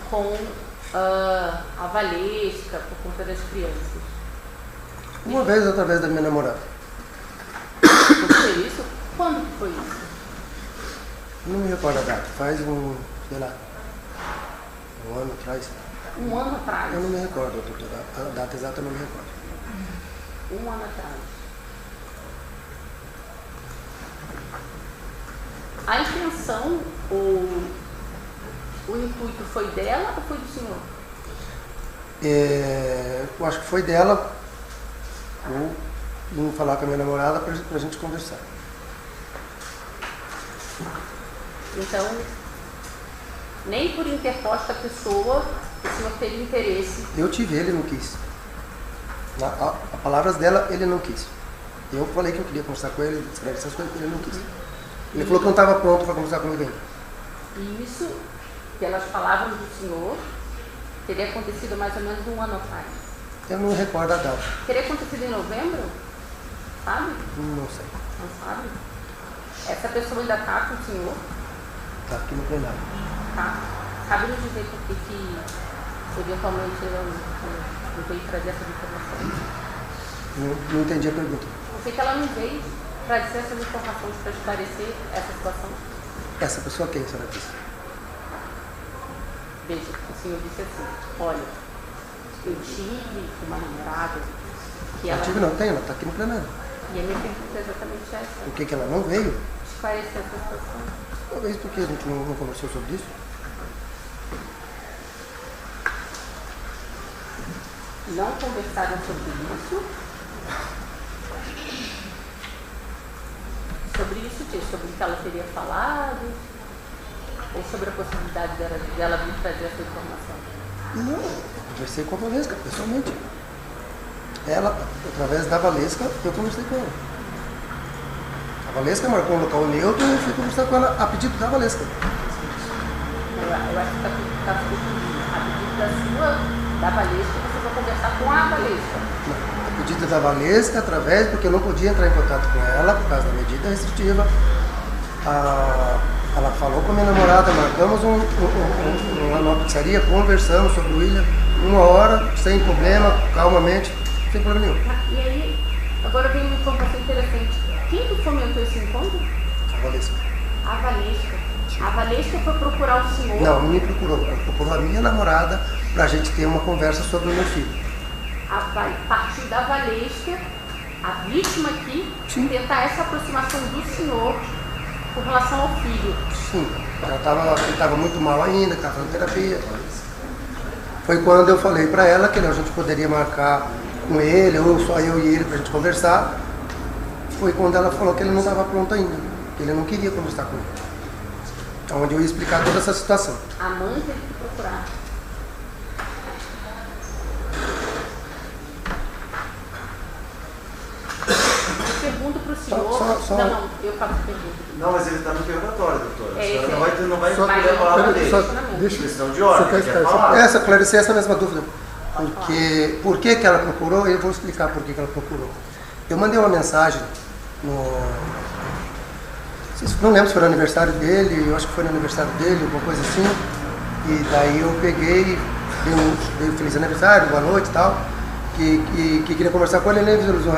Speaker 3: com a Valesca por conta das crianças.
Speaker 2: Uma vez, através da minha namorada.
Speaker 3: Foi isso? Quando foi isso?
Speaker 2: Não me recordo a data, faz um ano atrás.
Speaker 3: Um ano atrás?
Speaker 2: Eu não me recordo, doutora. A data exata eu não me recordo.
Speaker 3: Um ano atrás. A intenção, o intuito foi dela ou foi do senhor?
Speaker 2: Eu acho que foi dela, ou falar com a minha namorada para a gente conversar.
Speaker 3: Então, nem por interposta pessoa o senhor teve interesse?
Speaker 2: Eu tive, ele não quis. A palavras dela, ele não quis. Eu falei que eu queria conversar com ele, escrever essas coisas, ele não quis. Ele falou que não estava pronto para conversar comigo ainda.
Speaker 3: E isso, pelas palavras do senhor, teria acontecido mais ou menos um ano atrás?
Speaker 2: Eu não me recordo a data.
Speaker 3: Teria acontecido em novembro? Sabe?
Speaker 2: Não sei.
Speaker 3: Não sabe? Essa pessoa ainda está com o senhor?
Speaker 2: Está aqui no plenário.
Speaker 3: Tá. Sabe nos dizer por que eventualmente não veio trazer essa informação?
Speaker 2: Não entendi a pergunta.
Speaker 3: Por que ela não veio trazer essas informações para esclarecer essa situação?
Speaker 2: Essa pessoa quem, a senhora disse?
Speaker 3: Veja, o senhor disse assim, olha, eu tive uma namorada que ela...
Speaker 2: Eu tive, não tenho, ela está aqui no plenário.
Speaker 3: E a minha pergunta é exatamente essa.
Speaker 2: Por que ela não veio?
Speaker 3: Esclarecer essa situação.
Speaker 2: Talvez porque a gente não conversou sobre isso.
Speaker 3: Não conversaram sobre isso? Sobre isso o quê? Sobre o que ela teria falado? Ou sobre a possibilidade dela vir trazer essa informação?
Speaker 2: Não, eu conversei com a Valesca, pessoalmente. Ela, através da Valesca, eu conversei com ela. A Valesca marcou um local neutro e eu fui conversar com ela a pedido da Valesca.
Speaker 3: Eu acho que está confundindo. A pedido da Valesca, você vai conversar com a Valesca.
Speaker 2: Não, a pedido da Valesca, através, porque eu não podia entrar em contato com ela por causa da medida restritiva. Ela falou com a minha namorada, marcamos uma pizzaria, conversamos sobre o William 1 hora, sem problema, calmamente, sem problema nenhum.
Speaker 3: E aí, agora vem uma informação interessante. Quem que fomentou esse encontro?
Speaker 2: A Valesca.
Speaker 3: A Valesca. A Valesca foi procurar o senhor?
Speaker 2: Não me procurou. Ela procurou a minha namorada para a gente ter uma conversa sobre o meu filho.
Speaker 3: A partir da Valesca, a vítima aqui,
Speaker 2: Sim.
Speaker 3: tentar essa aproximação do senhor com relação ao filho.
Speaker 2: Sim, ele estava muito mal ainda, estava fazendo terapia. Foi quando eu falei para ela que a gente poderia marcar com ele, ou só eu e ele, para a gente conversar. Foi quando ela falou que ele não estava pronto ainda, que ele não queria conversar com ele. Onde eu ia explicar toda essa situação.
Speaker 3: A mãe teve que procurar. Eu pergunto para o senhor. Não, eu faço pergunta.
Speaker 4: Não, mas ele está no interrogatório, doutora.
Speaker 3: É,
Speaker 4: A senhora não vai
Speaker 1: só-
Speaker 4: escolher a palavra dele.
Speaker 1: Deixa
Speaker 4: Questão de ordem.
Speaker 1: Você quer
Speaker 4: Quer
Speaker 1: esclarecer?
Speaker 4: falar?
Speaker 2: Esclarecer essa mesma dúvida. Porque, por que ela procurou? Eu vou explicar por que ela procurou. Eu mandei uma mensagem não lembro se foi no aniversário dele, eu acho que foi no aniversário dele, alguma coisa assim. E daí eu peguei, dei um feliz aniversário, boa noite e tal, que queria conversar com ele, ele visualizou,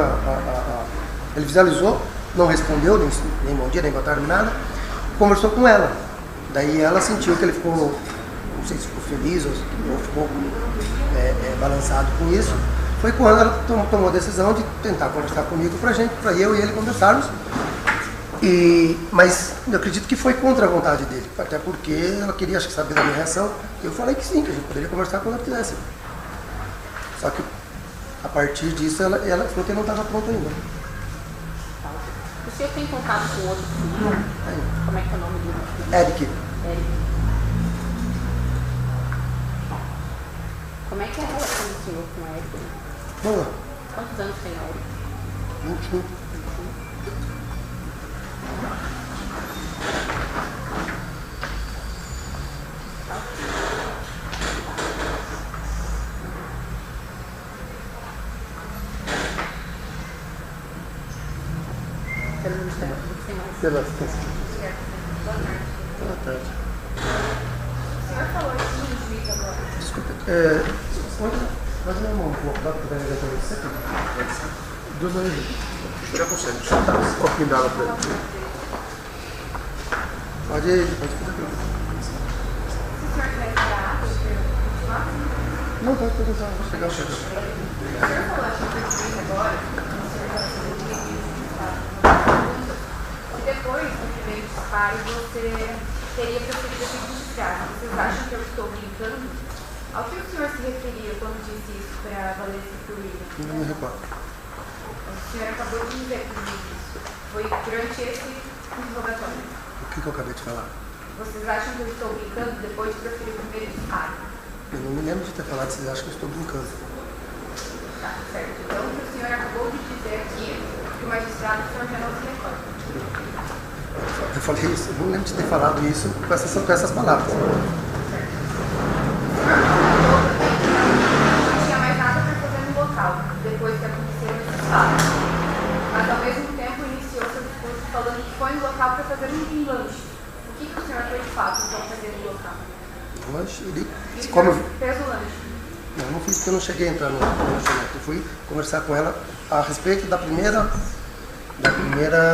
Speaker 2: ele visualizou, não respondeu, nem bom dia, nem boa tarde, nada, conversou com ela. Daí ela sentiu que ele ficou, não sei se ficou feliz ou ficou balançado com isso. Foi quando ela tomou a decisão de tentar conversar comigo para eu e ele conversarmos. Mas eu acredito que foi contra a vontade dele, até porque ela queria, acho que, saber da minha reação. Eu falei que sim, que a gente poderia conversar quando ela quisesse. Só que a partir disso ela falou que não estava pronto ainda.
Speaker 3: O senhor tem contato com outro filho?
Speaker 2: Ainda.
Speaker 3: Como é que é o nome dele?
Speaker 2: Eric,
Speaker 3: Eric. Como é que é a relação do senhor com o Eric?
Speaker 2: boa,
Speaker 3: Quantos anos tem o Eric?
Speaker 2: 21.
Speaker 3: Pelo Ministério Público, sem mais.
Speaker 1: pela assistência.
Speaker 2: Boa tarde.
Speaker 5: O senhor falou isso no juiz agora.
Speaker 2: Desculpa. Pode me um pouco, dá para poder ligar para você?
Speaker 1: Dona Henrique,
Speaker 4: Já consegue.
Speaker 1: um copinho d'água para ele.
Speaker 2: Pode fazer tudo.
Speaker 5: Se o senhor quiser esperar, eu continuar.
Speaker 2: Não, pode perguntar, vou chegar.
Speaker 5: O senhor falou aqui para o juiz agora, o senhor já sabia que depois do primeiro disparo você teria preferido a judiciária. Vocês acham que eu estou brincando? Ao que o senhor se referia quando disse isso para a Valesca e para o William?
Speaker 2: Não me recordo.
Speaker 5: O senhor acabou de dizer para mim isso. Foi durante esse interrogatório.
Speaker 2: O que eu acabei de falar?
Speaker 5: Vocês acham que eu estou brincando depois de proferir o primeiro disparo?
Speaker 2: Eu não me lembro de ter falado, vocês acham que eu estou brincando.
Speaker 5: Tá, certo. Então, o que o senhor acabou de dizer aqui, que o magistrado, o senhor já não se recorda.
Speaker 2: Eu falei isso, eu não lembro de ter falado isso com essas palavras.
Speaker 5: Não tinha mais nada para fazer no local, depois que aconteceu esse fato. Mas, ao mesmo tempo, iniciou seu discurso falando que foi no local para fazer um lanche. O que o senhor foi de fato, então, fazer no local?
Speaker 2: Mas ele,
Speaker 5: E o
Speaker 2: como
Speaker 5: senhor fez o lanche.
Speaker 2: eu não fiz porque eu não cheguei a entrar no lanchonete. Eu fui conversar com ela a respeito da primeira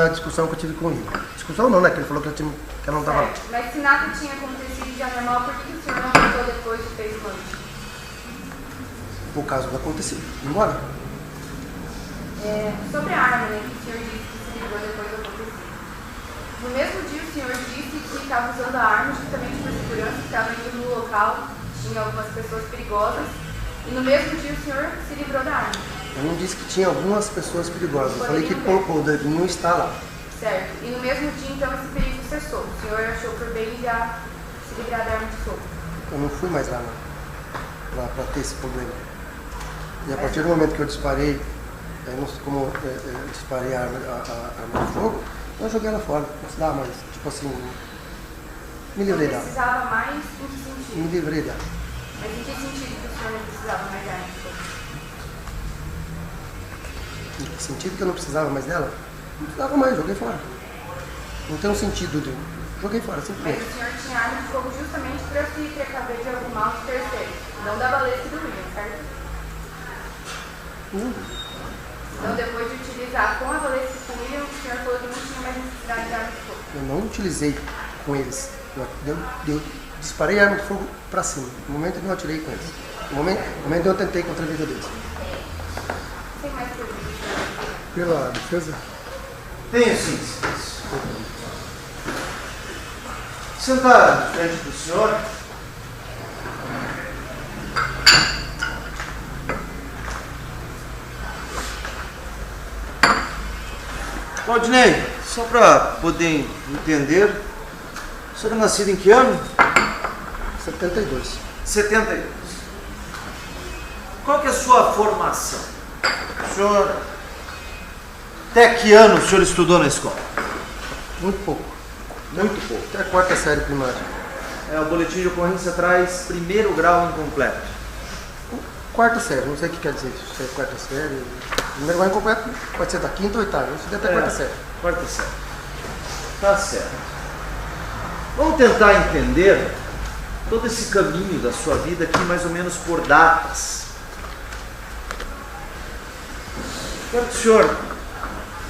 Speaker 2: discussão que eu tive com ele. Discussão não, né? Que ele falou que ela não estava lá.
Speaker 5: Certo. Mas se nada tinha acontecido de anormal, por que o senhor não voltou depois e fez o lanche?
Speaker 2: Por causa do acontecido. Embora.
Speaker 5: Sobre a arma, né, que o senhor disse que se ligou depois do acontecido. No mesmo dia, o senhor disse que estava usando a arma justamente por segurança, que estava indo no local, tinha algumas pessoas perigosas, e no mesmo dia o senhor se livrou da arma.
Speaker 2: Eu não disse que tinha algumas pessoas perigosas, eu falei que o não está lá.
Speaker 5: Certo. E no mesmo dia, então, esse perigo cessou. O senhor achou por bem já se livrar da arma de fogo.
Speaker 2: Eu não fui mais lá para ter esse problema. E a partir do momento que eu disparei, eu não sei como eu disparei a arma de fogo, eu joguei ela fora. Não se dá mais. Tipo assim, me livrei
Speaker 5: Não
Speaker 2: dela.
Speaker 5: precisava mais? Em que sentido?
Speaker 2: Me livrei dela.
Speaker 5: Mas em que sentido que o senhor não precisava mais da arma de fogo?
Speaker 2: Em que sentido que eu não precisava mais dela? Não precisava mais, joguei fora. Não tem um sentido de... Joguei fora,
Speaker 5: Mas
Speaker 2: simplesmente.
Speaker 5: o senhor tinha arma de fogo justamente para se precaver de algum mal de terceiro, não da Valesca e do William, certo? Então, depois de utilizar com a Valesca e com o William, o senhor falou que não tinha mais necessidade de arma de fogo.
Speaker 2: Eu não utilizei com eles. Eu disparei a arma de fogo para cima. No momento eu não atirei com eles. No momento eu tentei contra a vida deles.
Speaker 5: Tem mais perguntas?
Speaker 1: Pela defesa?
Speaker 4: Tenho sim. Sentar diante do senhor. Claudinei, só para poder entender, o senhor é nascido em que ano?
Speaker 2: 72.
Speaker 4: 72. Qual que é a sua formação? O senhor, até que ano o senhor estudou na escola?
Speaker 2: Muito pouco.
Speaker 4: Muito pouco.
Speaker 2: Até a quarta série primária.
Speaker 4: O boletim de ocorrência traz primeiro grau incompleto.
Speaker 2: Quarta série, não sei o que quer dizer isso. Se é quarta série. Primeiro grau incompleto pode ser da quinta ou oitava. Eu estudei até a quarta série.
Speaker 4: Quarta série. Tá certo. Vamos tentar entender todo esse caminho da sua vida aqui, mais ou menos por datas. Quero que o senhor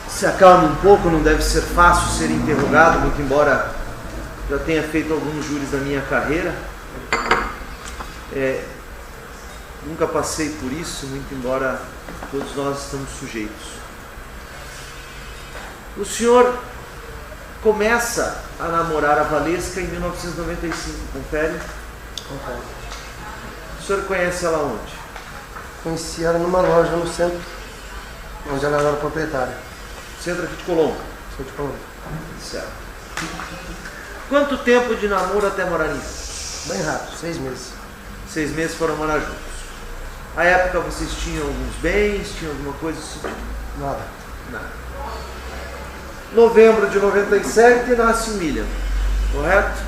Speaker 4: se acalme um pouco, não deve ser fácil ser interrogado, muito embora já tenha feito alguns júris da minha carreira. Nunca passei por isso, muito embora todos nós estamos sujeitos. O senhor começa a namorar a Valesca em 1995, confere?
Speaker 2: Confere.
Speaker 4: O senhor conhece ela onde?
Speaker 2: Conheci ela numa loja no centro, onde ela era proprietária.
Speaker 4: Centro aqui de Colombo.
Speaker 2: Sou de Colombo.
Speaker 4: Certo. Quanto tempo de namoro até morar nisso?
Speaker 2: Bem rápido, 6 meses.
Speaker 4: 6 meses foram morar juntos. À época vocês tinham alguns bens, tinham alguma coisa assim?
Speaker 2: Nada.
Speaker 4: Nada. Novembro de 97 nasce o William, correto?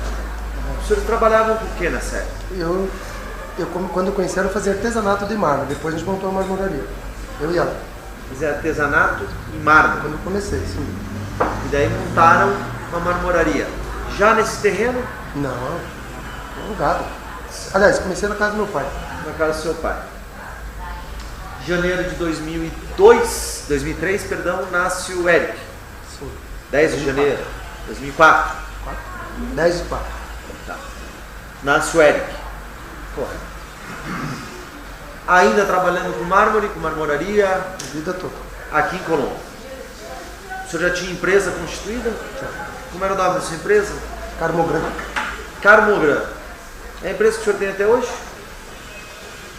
Speaker 4: Os senhores trabalhavam com o que nessa época?
Speaker 2: Quando eu conheci ela, eu fazia artesanato de mármore. Depois a gente montou uma marmoraria. Eu e ela.
Speaker 4: Fizer artesanato em mármore.
Speaker 2: Quando eu comecei, sim.
Speaker 4: E daí montaram uma marmoraria. Já nesse terreno?
Speaker 2: Não, alugado. Aliás, comecei na casa do meu pai.
Speaker 4: Na casa do seu pai. Janeiro de 2003, nasce o Eric.
Speaker 2: Sim.
Speaker 4: 10 de janeiro, 2004.
Speaker 2: 10 de 4.
Speaker 4: Tá. Nasce o Eric. Correto. Ainda trabalhando com mármore, com marmoraria,
Speaker 2: A vida toda.
Speaker 4: aqui em Colombo. O senhor já tinha empresa constituída?
Speaker 2: Já.
Speaker 4: Como era o nome da sua empresa?
Speaker 2: Carmogran.
Speaker 4: Carmogran. É a empresa que o senhor tem até hoje?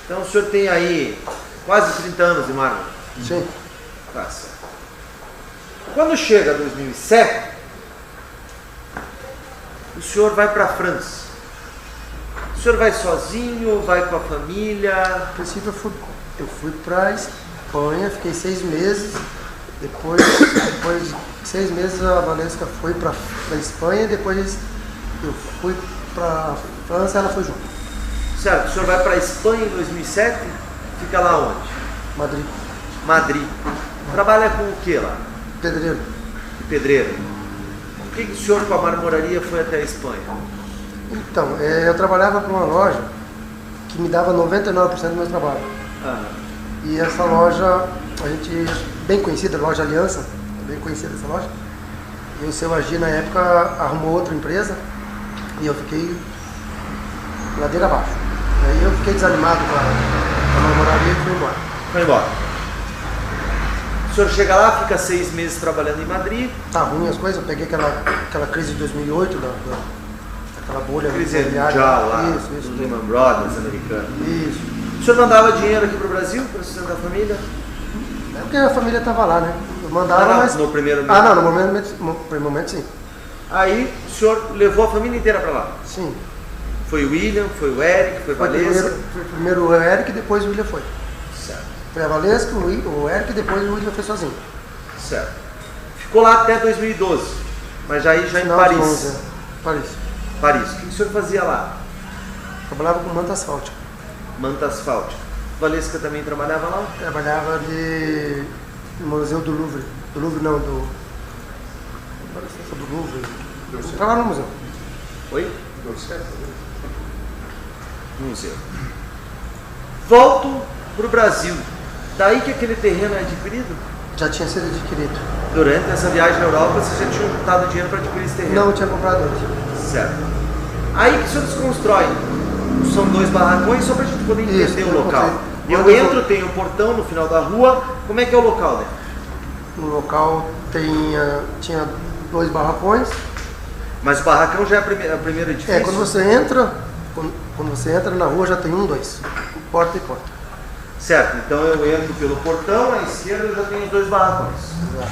Speaker 4: Então o senhor tem aí quase 30 anos de mármore.
Speaker 2: Sim.
Speaker 4: Tá certo. Quando chega 2007, o senhor vai para a França. O senhor vai sozinho, vai com a família?
Speaker 2: A princípio eu fui para Espanha, fiquei 6 meses. Depois de 6 meses a Valesca foi para Espanha, depois eu fui para França e ela foi junto.
Speaker 4: Certo, o senhor vai para a Espanha em 2007, fica lá onde?
Speaker 2: Madrid.
Speaker 4: Madrid. Trabalha com o que lá?
Speaker 2: Pedreiro.
Speaker 4: Pedreiro. Por que o senhor com a marmoraria foi até a Espanha?
Speaker 2: Então, eu trabalhava para uma loja que me dava 99% do meu trabalho. E essa loja, a gente, bem conhecida, loja Aliança, bem conhecida essa loja. E o seu Agir, na época, arrumou outra empresa e eu fiquei ladeira abaixo. Aí eu fiquei desanimado com a marmoraria e fui embora.
Speaker 4: Foi embora. O senhor chega lá, fica 6 meses trabalhando em Madrid.
Speaker 2: Tá ruim as coisas, eu peguei aquela aquela crise de 2008, aquela bolha
Speaker 4: Crise
Speaker 2: imobiliária.
Speaker 4: mundial lá,
Speaker 2: Isso.
Speaker 4: do Lehman Brothers americano.
Speaker 2: Isso.
Speaker 4: O senhor mandava dinheiro aqui para o Brasil para sustentar a família?
Speaker 2: É porque a família estava lá, né? Eu mandava,
Speaker 4: Não,
Speaker 2: mas...
Speaker 4: no primeiro
Speaker 2: Ah, não, no primeiro momento sim.
Speaker 4: Aí o senhor levou a família inteira para lá?
Speaker 2: Sim.
Speaker 4: Foi o William, foi o Eric, foi a Valesca?
Speaker 2: Foi primeiro o Eric, depois o William foi.
Speaker 4: Certo.
Speaker 2: Foi a Valesca, o Eric, depois o William foi sozinho.
Speaker 4: Certo. Ficou lá até 2012, mas já em
Speaker 2: Final
Speaker 4: Paris.
Speaker 2: de 11, Paris.
Speaker 4: Paris. O que o senhor fazia lá?
Speaker 2: Trabalhava com manta asfáltica.
Speaker 4: Manta asfáltica. Valesca também trabalhava lá?
Speaker 2: Trabalhava no Museu do Louvre. Do Louvre não, do Louvre. Trabalhava no museu.
Speaker 4: Oi? Museu. Volto para o Brasil. Daí que aquele terreno é adquirido?
Speaker 2: Já tinha sido adquirido.
Speaker 4: Durante essa viagem na Europa, você já tinha juntado dinheiro para adquirir esse terreno?
Speaker 2: Não, eu tinha comprado antes.
Speaker 4: Certo. Aí que o senhor desconstrói. São 2 barracões só para a gente poder entender
Speaker 2: Isso,
Speaker 4: o local.
Speaker 2: eu
Speaker 4: entro, tem o portão no final da rua. Como é que é o local, né?
Speaker 2: No local tinha 2 barracões.
Speaker 4: Mas o barracão já é a primeira edifício?
Speaker 2: Quando você entra na rua já tem 1, 2. Porta e porta.
Speaker 4: Certo, então eu entro pelo portão, à esquerda eu já tenho os 2 barracões.
Speaker 2: Exato.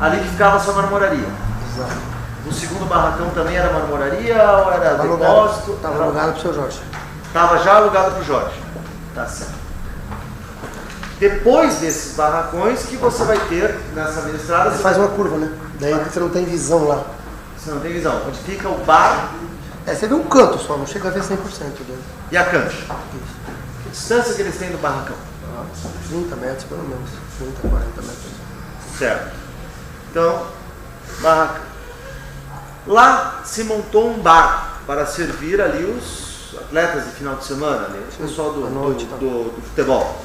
Speaker 4: Ali que ficava a sua marmoraria.
Speaker 2: Exato.
Speaker 4: O segundo barracão também era marmoraria ou era
Speaker 2: Estava
Speaker 4: depósito?
Speaker 2: alugado para o seu Jorge.
Speaker 4: Estava já alugado para o Jorge. Tá certo. Depois desses barracões que você vai ter nessa mesma estrada.
Speaker 2: Você faz uma curva, né? Daí você não tem visão lá.
Speaker 4: Você não tem visão. Onde fica o bar
Speaker 2: Você vê um canto só, não chega a ver 100% dele.
Speaker 4: e a cancha.
Speaker 2: Isso.
Speaker 4: Que distância que eles têm do barracão?
Speaker 2: 30 metros pelo menos. 30, 40 metros.
Speaker 4: Certo. Então, barracão. Lá se montou um bar para servir ali os atletas de final de semana, né? O pessoal
Speaker 2: à noite,
Speaker 4: do futebol.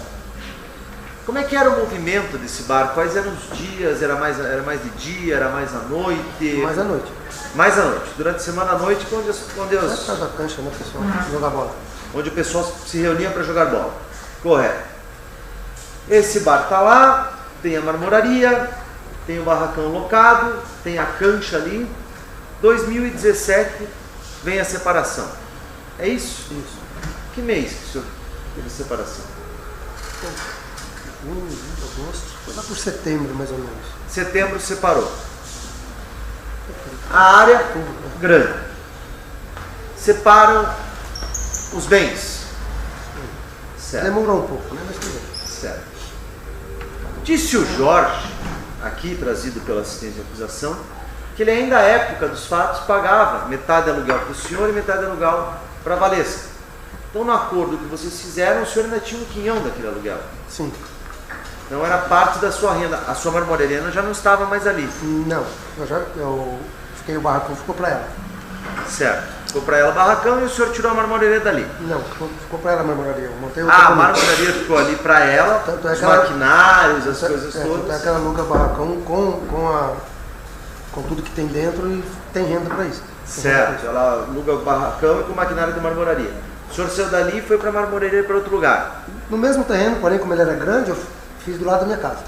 Speaker 4: Como é que era o movimento desse bar? Quais eram os dias? Era mais de dia? Era mais à noite?
Speaker 2: Mais à noite.
Speaker 4: Mais à noite. Durante a semana à noite, onde
Speaker 2: É por causa da cancha, né, pessoal? Jogar bola.
Speaker 4: onde o pessoal se reunia para jogar bola. Correto. Esse bar está lá, tem a marmoraria, tem o barracão locado, tem a cancha ali. 2017 vem a separação. É isso?
Speaker 2: Isso.
Speaker 4: Que mês que o senhor teve a separação?
Speaker 2: Junho, julho, agosto. Foi lá por setembro, mais ou menos.
Speaker 4: Setembro separou. A área grande. Separam os bens. Certo.
Speaker 2: Demorou um pouco, né? Mas tudo bem.
Speaker 4: Certo. Disse o Jorge, aqui trazido pela assistência de acusação, que ele ainda à época dos fatos pagava metade de aluguel para o senhor e metade de aluguel para a Valesca. Então no acordo que vocês fizeram, o senhor ainda tinha um quinhão daquele aluguel.
Speaker 2: Sim.
Speaker 4: Então era parte da sua renda. A sua marmoraria já não estava mais ali.
Speaker 2: Não. Eu fiquei, o barracão ficou para ela.
Speaker 4: Certo. Ficou para ela o barracão e o senhor tirou a marmoraria dali.
Speaker 2: Não, ficou para ela a marmoraria. Eu montei
Speaker 4: A marmoraria ficou ali para ela,
Speaker 2: Tanto é
Speaker 4: os
Speaker 2: que ela-
Speaker 4: maquinários, as coisas
Speaker 2: Tanto é
Speaker 4: todas.
Speaker 2: que ela aluga barracão com tudo que tem dentro e tem renda para isso.
Speaker 4: Certo, ela aluga o barracão e com o maquinário da marmoraria. O senhor saiu dali e foi para a marmoraria para outro lugar.
Speaker 2: No mesmo terreno, porém, como ele era grande, eu fiz do lado da minha casa.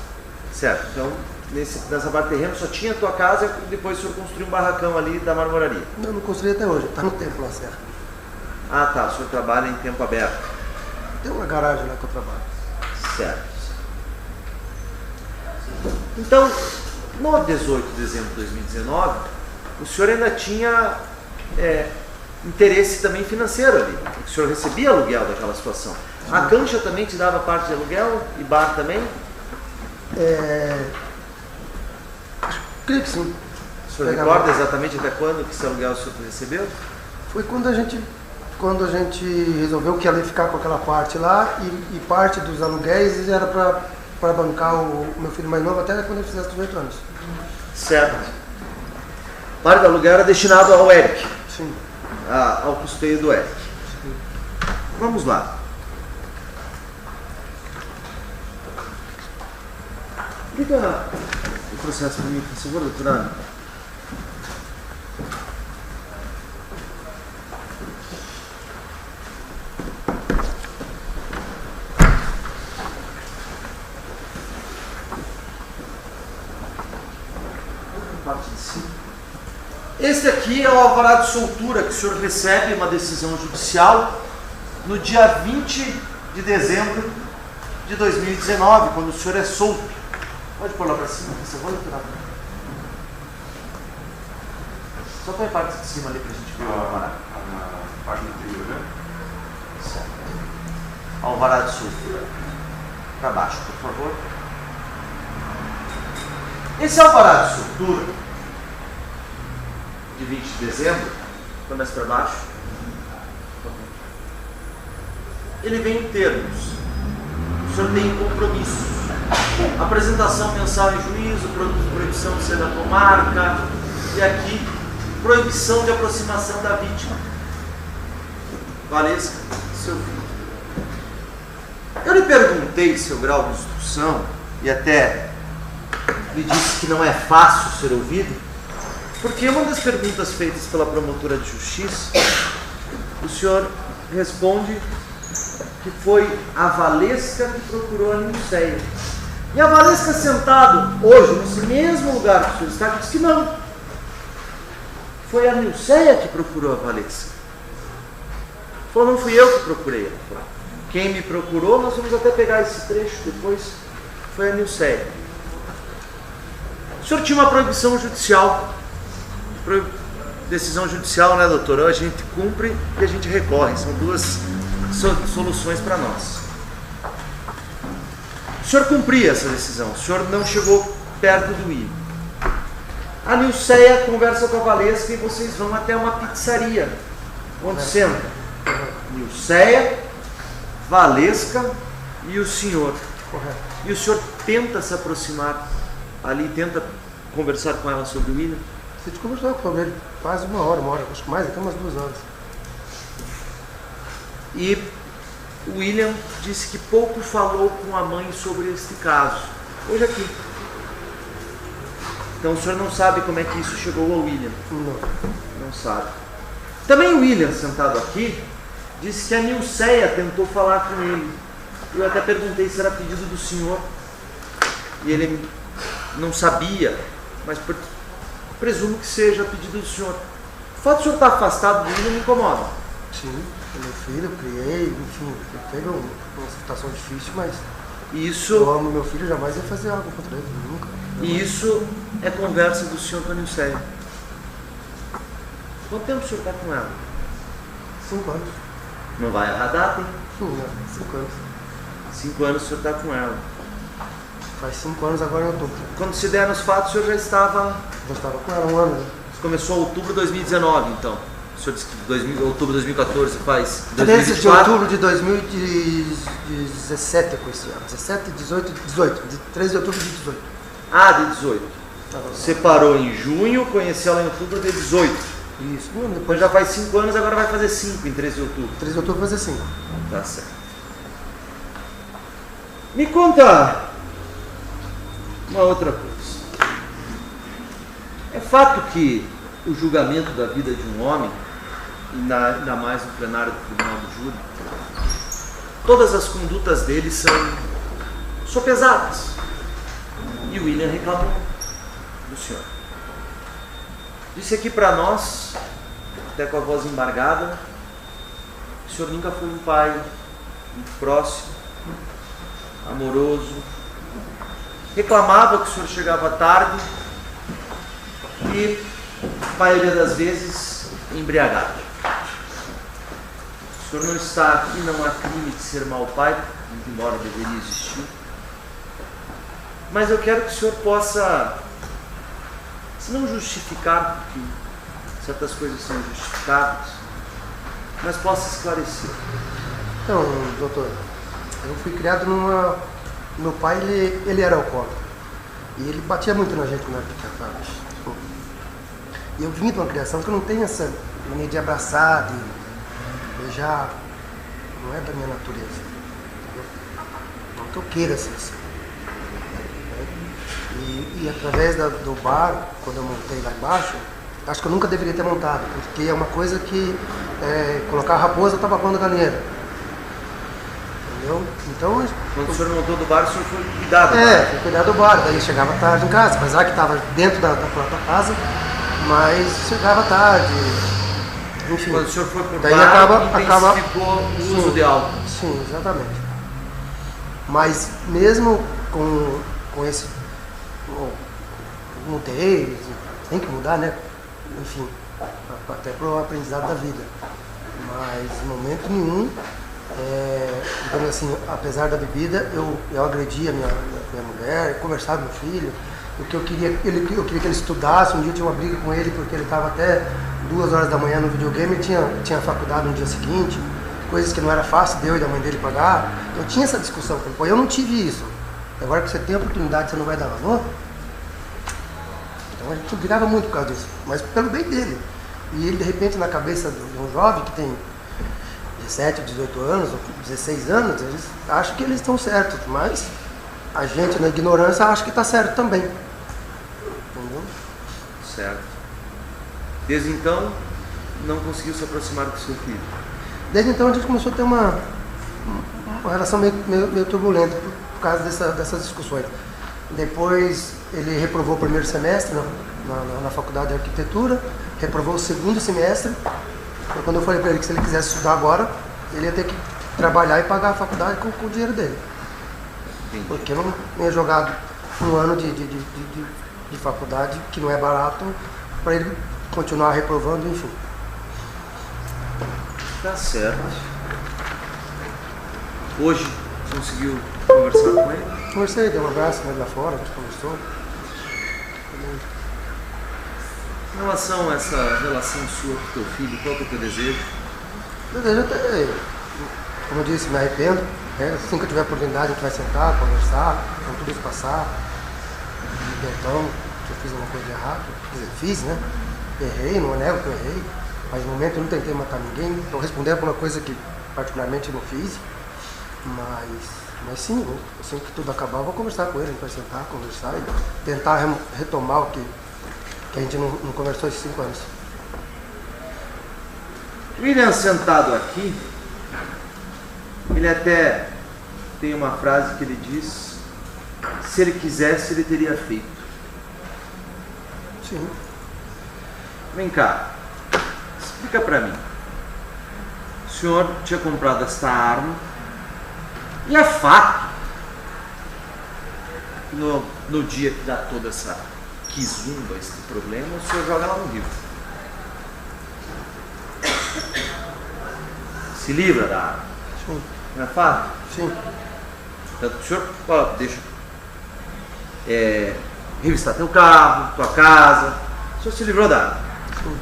Speaker 4: Certo, então nessa parte de terreno só tinha a tua casa e depois o senhor construiu um barracão ali da marmoraria.
Speaker 2: Eu não construí até hoje, está no tempo lá, Serra.
Speaker 4: Ah tá, o senhor trabalha em tempo aberto.
Speaker 2: Tem uma garagem lá que eu trabalho.
Speaker 4: Certo. Então, no 18 de dezembro de 2019, o senhor ainda tinha interesse também financeiro ali. O senhor recebia aluguel daquela situação. A cancha também te dava parte de aluguel e bar também?
Speaker 2: Creio que sim.
Speaker 4: O senhor recorda exatamente até quando que esse aluguel o senhor recebeu?
Speaker 2: Foi quando a gente resolveu que ela ia ficar com aquela parte lá e parte dos aluguéis era para bancar o meu filho mais novo até quando ele fizesse 18 anos.
Speaker 4: Certo. Parte do aluguel era destinado ao Eric,
Speaker 2: Sim.
Speaker 4: ao custeio do Eric. Vamos lá. Liga o processo para mim, por favor, doutora. Parte de cima. Este aqui é o alvará de soltura que o senhor recebe uma decisão judicial no dia 20 de dezembro de 2019, quando o senhor é solto. Pode pôr lá para cima, por favor, doutor. Só põe a parte de cima ali para a gente ver o alvará.
Speaker 6: Na página anterior, né?
Speaker 4: Certo. Alvará de soltura. Para baixo, por favor. Esse alvará de soltura, de 20 de dezembro, começa para baixo. Ele vem em termos. O senhor tem compromissos. Apresentação mensal em juízo, proibição de ser da comarca, e aqui, proibição de aproximação da vítima. Valesca, seu filho. Eu lhe perguntei seu grau de instrução, e até lhe disse que não é fácil ser ouvido, porque uma das perguntas feitas pela promotora de justiça, o senhor responde que foi a Valesca que procurou a Nilceia. E a Valesca, sentado hoje nesse mesmo lugar que o senhor está, disse que não. Foi a Nilceia que procurou a Valesca. Falou, não fui eu que procurei ela. Quem me procurou, nós vamos até pegar esse trecho depois, foi a Nilceia. O senhor tinha uma proibição judicial. Decisão judicial, né, doutor? A gente cumpre e a gente recorre. São duas soluções para nós. O senhor cumpria essa decisão. O senhor não chegou perto do I. A Nilceia conversa com a Valesca e vocês vão até uma pizzaria. Onde senta? Nilceia, Valesca e o senhor.
Speaker 2: Correto.
Speaker 4: E o senhor tenta se aproximar ali, tenta conversar com ela sobre o William?
Speaker 2: A gente conversou com ele quase uma hora, acho que mais, até umas 2 horas.
Speaker 4: E o William disse que pouco falou com a mãe sobre este caso. Hoje aqui. Então o senhor não sabe como é que isso chegou ao William? Não sabe. Também o William, sentado aqui, disse que a Nilceia tentou falar com ele. Eu até perguntei se era pedido do senhor. E ele não sabia, mas presumo que seja pedido do senhor. O fato de o senhor estar afastado do William me incomoda.
Speaker 2: Sim, meu filho, eu criei, enfim, teve uma situação difícil, mas
Speaker 4: Isso,
Speaker 2: eu amo meu filho, jamais ia fazer algo contra ele, nunca.
Speaker 4: e isso é conversa do senhor com a Nilceia. Quanto tempo o senhor está com ela?
Speaker 2: 5 anos.
Speaker 4: Não vai errar a data, hein?
Speaker 2: Sim, né? 5 anos.
Speaker 4: 5 anos o senhor está com ela.
Speaker 2: Faz 5 anos agora em outubro.
Speaker 4: Quando se deram os fatos, o senhor já estava...
Speaker 2: Eu estava com ela 1 ano, né?
Speaker 4: Começou em outubro de 2019, então. O senhor disse que outubro de 2014 faz
Speaker 2: 13 de
Speaker 4: 2024.
Speaker 2: outubro de 2017 eu conheci ela. 17, 18, 18. De 13 de outubro de 18.
Speaker 4: Ah, de 18. Separou em junho, conheceu ela em outubro de 18.
Speaker 2: Isso.
Speaker 4: Depois já faz 5 anos, agora vai fazer 5 em 13 de outubro.
Speaker 2: 13 de outubro vai fazer 5.
Speaker 4: Tá certo. Me conta uma outra coisa. É fato que o julgamento da vida de um homem, e ainda mais no plenário do Tribunal do Júri, todas as condutas dele são sopesadas. E o William reclamou do senhor. Disse aqui para nós, até com a voz embargada, que o senhor nunca foi um pai muito próximo, amoroso. Reclamava que o senhor chegava tarde e, a maioria das vezes, embriagado. O senhor não está aqui, não há crime de ser mau pai, embora deveria existir. Mas eu quero que o senhor possa, se não justificar, porque certas coisas são justificáveis, mas possa esclarecer.
Speaker 2: Então, doutor, eu fui criado numa... Meu pai, ele era alcoólatra. E ele batia muito na gente na época. E eu vim de uma criação que eu não tenho essa mania de abraçar, de beijar. Não é da minha natureza. Entendeu? Não que eu queira ser assim. E através do bar, quando eu montei lá embaixo, acho que eu nunca deveria ter montado, porque é uma coisa que colocar a raposa tá babando a galinheira. Entendeu? Então,
Speaker 4: quando o senhor montou do bar, o senhor foi cuidar do bar?
Speaker 2: Fui cuidar do bar, daí chegava tarde em casa, apesar que estava dentro da própria casa, mas chegava tarde, enfim.
Speaker 4: Quando o senhor foi por
Speaker 2: daí
Speaker 4: bar,
Speaker 2: acaba
Speaker 4: intensificou o uso de álcool.
Speaker 2: Sim, exatamente. Mas mesmo com esse... mudei, tem que mudar, né? Enfim, até para o aprendizado da vida. Mas em momento nenhum, digamos assim, apesar da bebida, eu agredi a minha mulher, conversava com meu filho. O que eu queria que ele estudasse. Um dia eu tinha uma briga com ele porque ele estava até 2 horas da manhã no videogame e tinha faculdade no dia seguinte, coisas que não era fácil de eu e da mãe dele pagar. Então tinha essa discussão. Pô, eu não tive isso. Agora que você tem a oportunidade, você não vai dar valor? Então a gente brigava muito por causa disso, mas pelo bem dele. E ele, de repente, na cabeça de um jovem que tem 17, 18 anos, ou 16 anos, eles acham que eles estão certos, mas a gente, na ignorância, acha que está certo também. Entendeu?
Speaker 4: Certo. Desde então, não conseguiu se aproximar do seu filho?
Speaker 2: Desde então, a gente começou a ter uma relação meio turbulenta por causa dessas discussões. Depois, ele reprovou o primeiro semestre na faculdade de arquitetura, reprovou o segundo semestre. Quando eu falei para ele que se ele quisesse estudar agora, ele ia ter que trabalhar e pagar a faculdade com o dinheiro dele.
Speaker 4: Entendi.
Speaker 2: Porque eu não tinha jogado um ano de faculdade, que não é barato, para ele continuar reprovando, enfim.
Speaker 4: Tá certo. Hoje, conseguiu conversar com ele?
Speaker 2: Conversei, dei um abraço nele lá fora, a gente conversou.
Speaker 4: Em relação a essa relação sua com o teu filho, qual que é o teu desejo?
Speaker 2: O desejo até, como eu disse, me arrependo. Assim que eu tiver oportunidade, a gente vai sentar, conversar, quando tudo isso passar. Então, que eu fiz uma coisa de errada, quer dizer, fiz, né? Errei, não nego que eu errei, mas no momento eu não tentei matar ninguém. Estou respondendo por uma coisa que particularmente eu não fiz, mas sim, assim que tudo acabar, eu vou conversar com ele, a gente vai sentar, conversar e tentar retomar o que a gente não conversou esses 5 anos.
Speaker 4: William, sentado aqui, ele até tem uma frase que ele diz: se ele quisesse, ele teria feito.
Speaker 2: Sim.
Speaker 4: Vem cá, explica pra mim. O senhor tinha comprado esta arma e é fato que no dia que dá toda essa quizumba, esse problema, o senhor joga ela no rio. Se livra da arma.
Speaker 2: Sim.
Speaker 4: Não é fato?
Speaker 2: Sim.
Speaker 4: Portanto, o senhor deixa revistar teu carro, tua casa. O senhor se livrou da arma.
Speaker 2: Sim.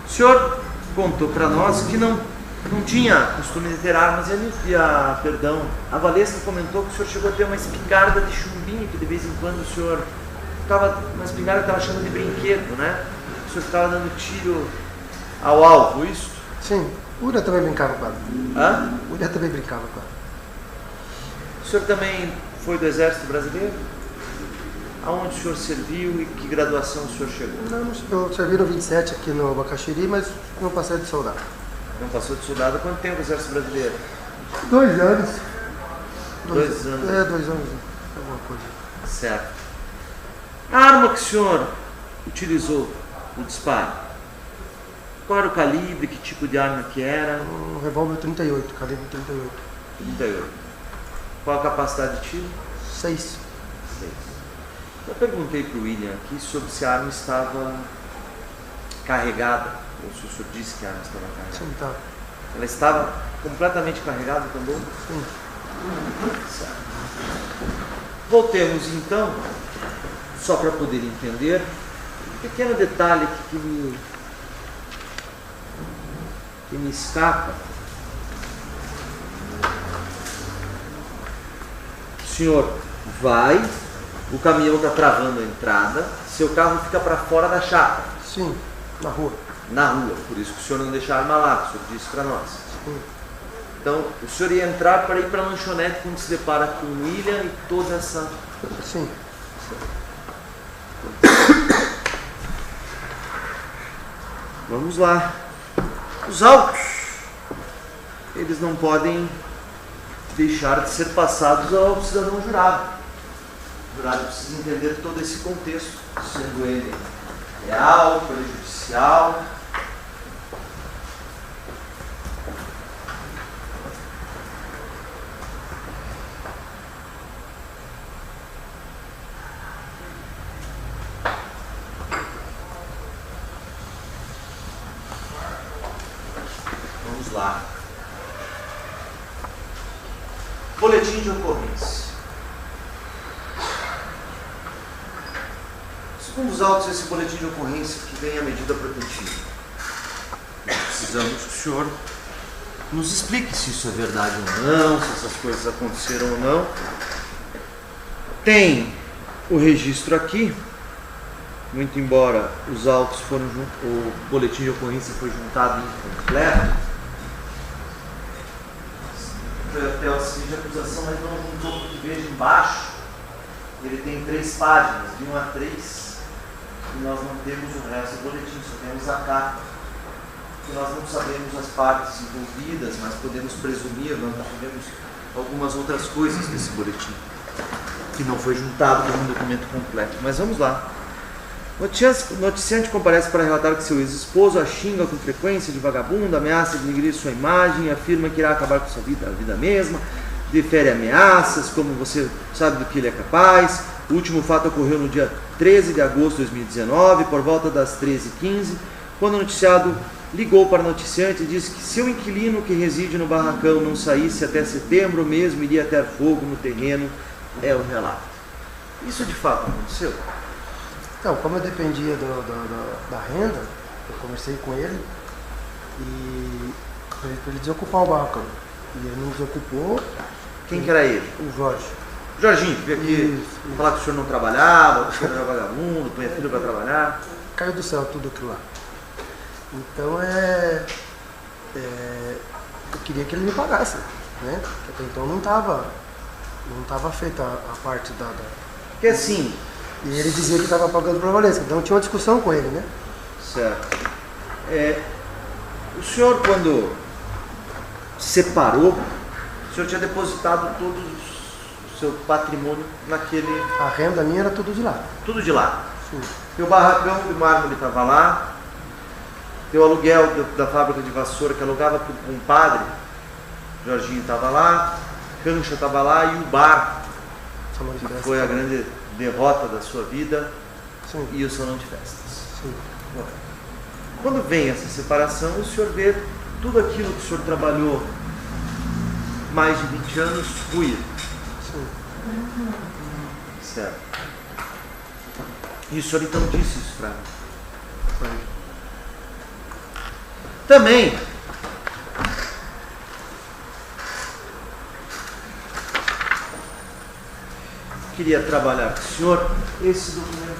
Speaker 4: O senhor contou para nós que não tinha costume de ter armas a Valesca comentou que o senhor chegou a ter uma espingarda de chumbinho, que de vez em quando o senhor ficava, uma espingarda que estava chamando de brinquedo, né? O senhor ficava dando tiro ao alvo, isso?
Speaker 2: Sim. O Ura também brincava com ela.
Speaker 4: Hã?
Speaker 2: O Ura também brincava com ela.
Speaker 4: O senhor também foi do Exército Brasileiro? Aonde o senhor serviu e que graduação o senhor chegou?
Speaker 2: Não, eu servi no 27 aqui no Bacaxiri, mas não passei de soldado.
Speaker 4: Não passou de soldado há quanto tempo o Exército Brasileiro?
Speaker 2: 2 anos.
Speaker 4: 2 anos.
Speaker 2: 2 anos, alguma coisa.
Speaker 4: Certo. A arma que o senhor utilizou no disparo, qual era o calibre, que tipo de arma que era?
Speaker 2: Um revólver 38, calibre 38.
Speaker 4: 38. Qual a capacidade de tiro?
Speaker 2: 6.
Speaker 4: 6. Eu perguntei para o William aqui sobre se a arma estava carregada, ou se o senhor disse que a arma estava carregada.
Speaker 2: Sim, tá.
Speaker 4: Ela estava completamente carregada também?
Speaker 2: Sim.
Speaker 4: Certo. Voltemos então, só para poder entender, um pequeno detalhe que me escapa. O senhor vai, o caminhão está travando a entrada, seu carro fica para fora da chácara.
Speaker 2: Sim, na rua.
Speaker 4: Na rua, por isso que o senhor não deixa a arma lá, o senhor disse para nós.
Speaker 2: Sim.
Speaker 4: Então, o senhor ia entrar para ir para a lanchonete quando se depara com o William e toda essa...
Speaker 2: Sim.
Speaker 4: Vamos lá. Os autos, eles não podem deixar de ser passados ao cidadão jurado. O jurado precisa entender todo esse contexto, sendo ele real, prejudicial. Vamos lá. Boletim de ocorrência. Segundo os autos, esse boletim de ocorrência que vem a medida protetiva. Nós precisamos que o senhor nos explique se isso é verdade ou não, se essas coisas aconteceram ou não. Tem o registro aqui, muito embora os autos foram o boletim de ocorrência foi juntado incompleto. Foi até o auxílio de acusação, mas não juntou, porque veja embaixo, ele tem 3 páginas, de 1 a 3, e nós não temos o resto do boletim, só temos a capa. E nós não sabemos as partes envolvidas, mas podemos presumir, nós não sabemos algumas outras coisas desse boletim, que não foi juntado como um documento completo. Mas vamos lá. Noticiante comparece para relatar que seu ex-esposo a xinga com frequência de vagabundo, ameaça denegrir sua imagem, afirma que irá acabar com sua vida, a vida mesma, defere ameaças, como você sabe do que ele é capaz. O último fato ocorreu no dia 13 de agosto de 2019, por volta das 13h15, quando o noticiado ligou para o noticiante e disse que se o inquilino que reside no barracão não saísse até setembro mesmo, iria ter fogo no terreno. É o relato. Isso de fato aconteceu?
Speaker 2: Então, como eu dependia da renda, eu conversei com ele e para ele desocupar o barracão. E ele não desocupou.
Speaker 4: Quem que era ele?
Speaker 2: O Jorge.
Speaker 4: Jorginho, veio aqui falar que o senhor não trabalhava, que o senhor era vagabundo, punha filho para trabalhar.
Speaker 2: Caiu do céu tudo aquilo lá. Então eu queria que ele me pagasse, né? Porque até então não estava feita a parte da.
Speaker 4: Porque assim.
Speaker 2: E ele dizia que estava pagando para a Valesca, então tinha uma discussão com ele, né?
Speaker 4: Certo. O senhor, quando separou, o senhor tinha depositado todo o seu patrimônio naquele.
Speaker 2: A renda minha era tudo de lá.
Speaker 4: Tudo de lá.
Speaker 2: Sim.
Speaker 4: Teu barracão de mármore estava lá. Teu aluguel da fábrica de vassoura que alugava para um padre, Jorginho estava lá. Cancha estava lá e o bar, que foi a grande derrota da sua vida.
Speaker 2: Sim.
Speaker 4: E o salão de festas.
Speaker 2: Sim.
Speaker 4: Quando vem essa separação, o senhor vê tudo aquilo que o senhor trabalhou mais de 20 anos ruir.
Speaker 2: Sim.
Speaker 4: Certo. E o senhor então disse isso para ele. Também queria trabalhar com o senhor esse documento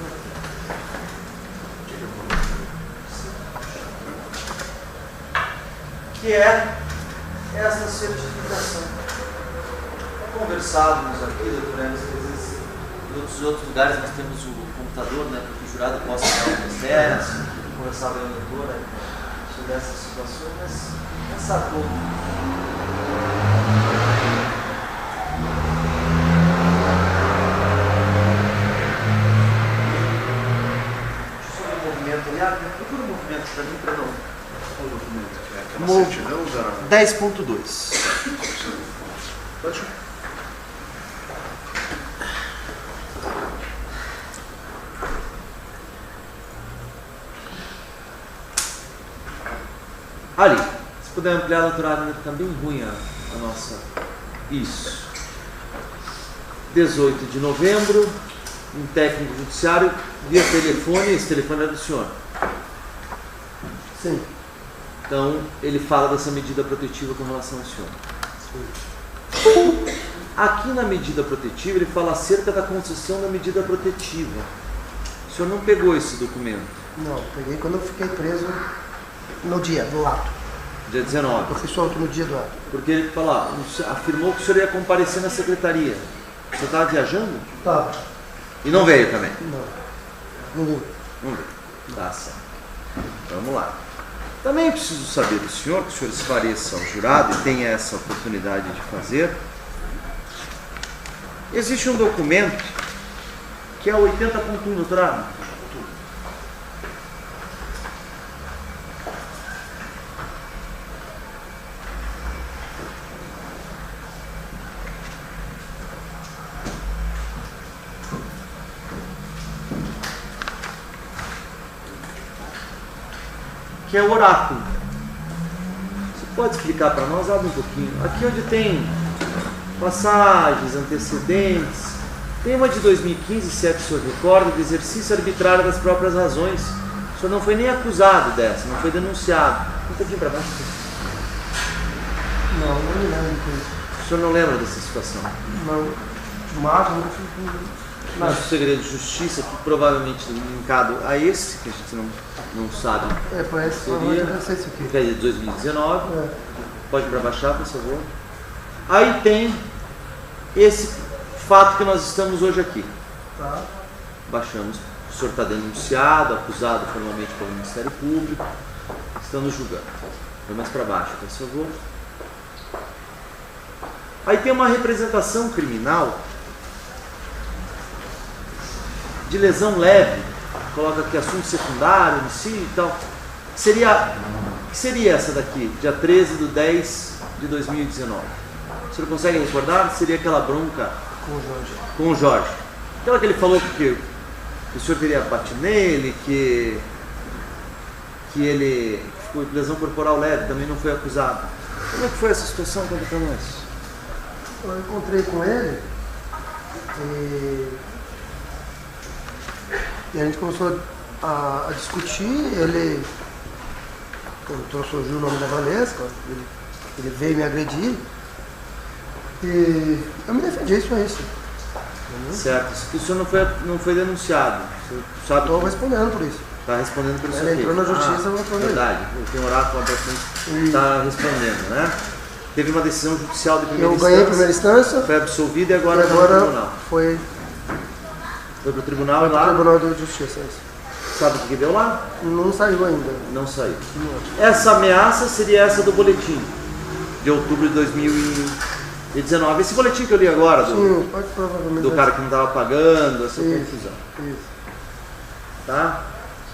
Speaker 4: aqui, que é essa certificação. Conversávamos aqui, doutor Hermes, às vezes em outros lugares nós temos o computador, né, para que o jurado possa dar algumas ideias, conversava eu e a doutora sobre essas situações, mas essa dor. Procura um movimento para mim, para não.
Speaker 6: Qual o documento que é? Aquela certidão da...
Speaker 4: 10.2.
Speaker 6: Pode.
Speaker 4: Ali, se puder ampliar, doutorado, está bem ruim a nossa. Isso. 18 de novembro, um técnico judiciário via telefone, esse telefone é do senhor.
Speaker 2: Sim.
Speaker 4: Então, ele fala dessa medida protetiva com relação ao senhor.
Speaker 2: Sim.
Speaker 4: Aqui na medida protetiva, ele fala acerca da concessão da medida protetiva. O senhor não pegou esse documento?
Speaker 2: Não, peguei quando eu fiquei preso no dia do ato.
Speaker 4: Dia 19.
Speaker 2: Eu fui solto no dia do ato.
Speaker 4: Porque ele afirmou que o senhor ia comparecer na secretaria. Você estava viajando?
Speaker 2: Tá.
Speaker 4: E não veio também?
Speaker 2: Não. Não veio.
Speaker 4: Não veio. Tá certo. Vamos lá. Também preciso saber do senhor, que o senhor esclareça ao jurado e tenha essa oportunidade de fazer. Existe um documento que é o 80.1, doutorado. Que é o oráculo. Você pode explicar para nós? Abre um pouquinho. Aqui onde tem passagens, antecedentes, tem uma de 2015, se é que o senhor recorda, de exercício arbitrário das próprias razões. O senhor não foi nem acusado dessa, não foi denunciado. Um pouquinho para baixo.
Speaker 2: Não me lembro disso.
Speaker 4: O senhor não lembra dessa situação?
Speaker 2: Não. Mas não
Speaker 4: Nosso segredo de justiça, que provavelmente linkado a esse, que a gente não sabe.
Speaker 2: parece que deve ser isso aqui.
Speaker 4: Que é de 2019.
Speaker 2: É.
Speaker 4: Pode para baixar, por favor. Aí tem esse fato que nós estamos hoje aqui.
Speaker 2: Tá.
Speaker 4: Baixamos. O senhor está denunciado, acusado formalmente pelo Ministério Público. Estamos julgando. Vai mais para baixo, por favor. Aí tem uma representação criminal de lesão leve, coloca aqui assunto secundário, homicídio e tal. Que seria essa daqui, dia 13/10/2019? O senhor consegue recordar? Seria aquela bronca com o Jorge. Aquela que ele falou que o senhor teria batido nele, que ele ficou com lesão corporal leve, também não foi acusado. Como é que foi essa situação? Conta para nós.
Speaker 2: Eu encontrei com ele e a gente começou a discutir. Ele surgiu o nome da Valesca, ele veio me agredir e eu me defendi, isso é isso.
Speaker 4: Certo, o senhor não foi denunciado.
Speaker 2: Estou respondendo por isso.
Speaker 4: Está respondendo por isso
Speaker 2: Ele
Speaker 4: aqui.
Speaker 2: entrou na justiça, eu vou responder.
Speaker 4: Verdade, tem um oráculo que está respondendo, né? Teve uma decisão judicial de primeira instância.
Speaker 2: Eu ganhei a primeira instância.
Speaker 4: Foi absolvido e agora está no tribunal.
Speaker 2: Foi
Speaker 4: para o tribunal e lá.
Speaker 2: Tribunal de Justiça, isso.
Speaker 4: Sabe o que deu lá?
Speaker 2: Não saiu ainda.
Speaker 4: Não saiu. Essa ameaça seria essa do boletim de outubro de 2019. Esse boletim que eu li agora,
Speaker 2: Sim, pode provavelmente.
Speaker 4: do cara que não estava pagando, essa confusão.
Speaker 2: Isso.
Speaker 4: Tá?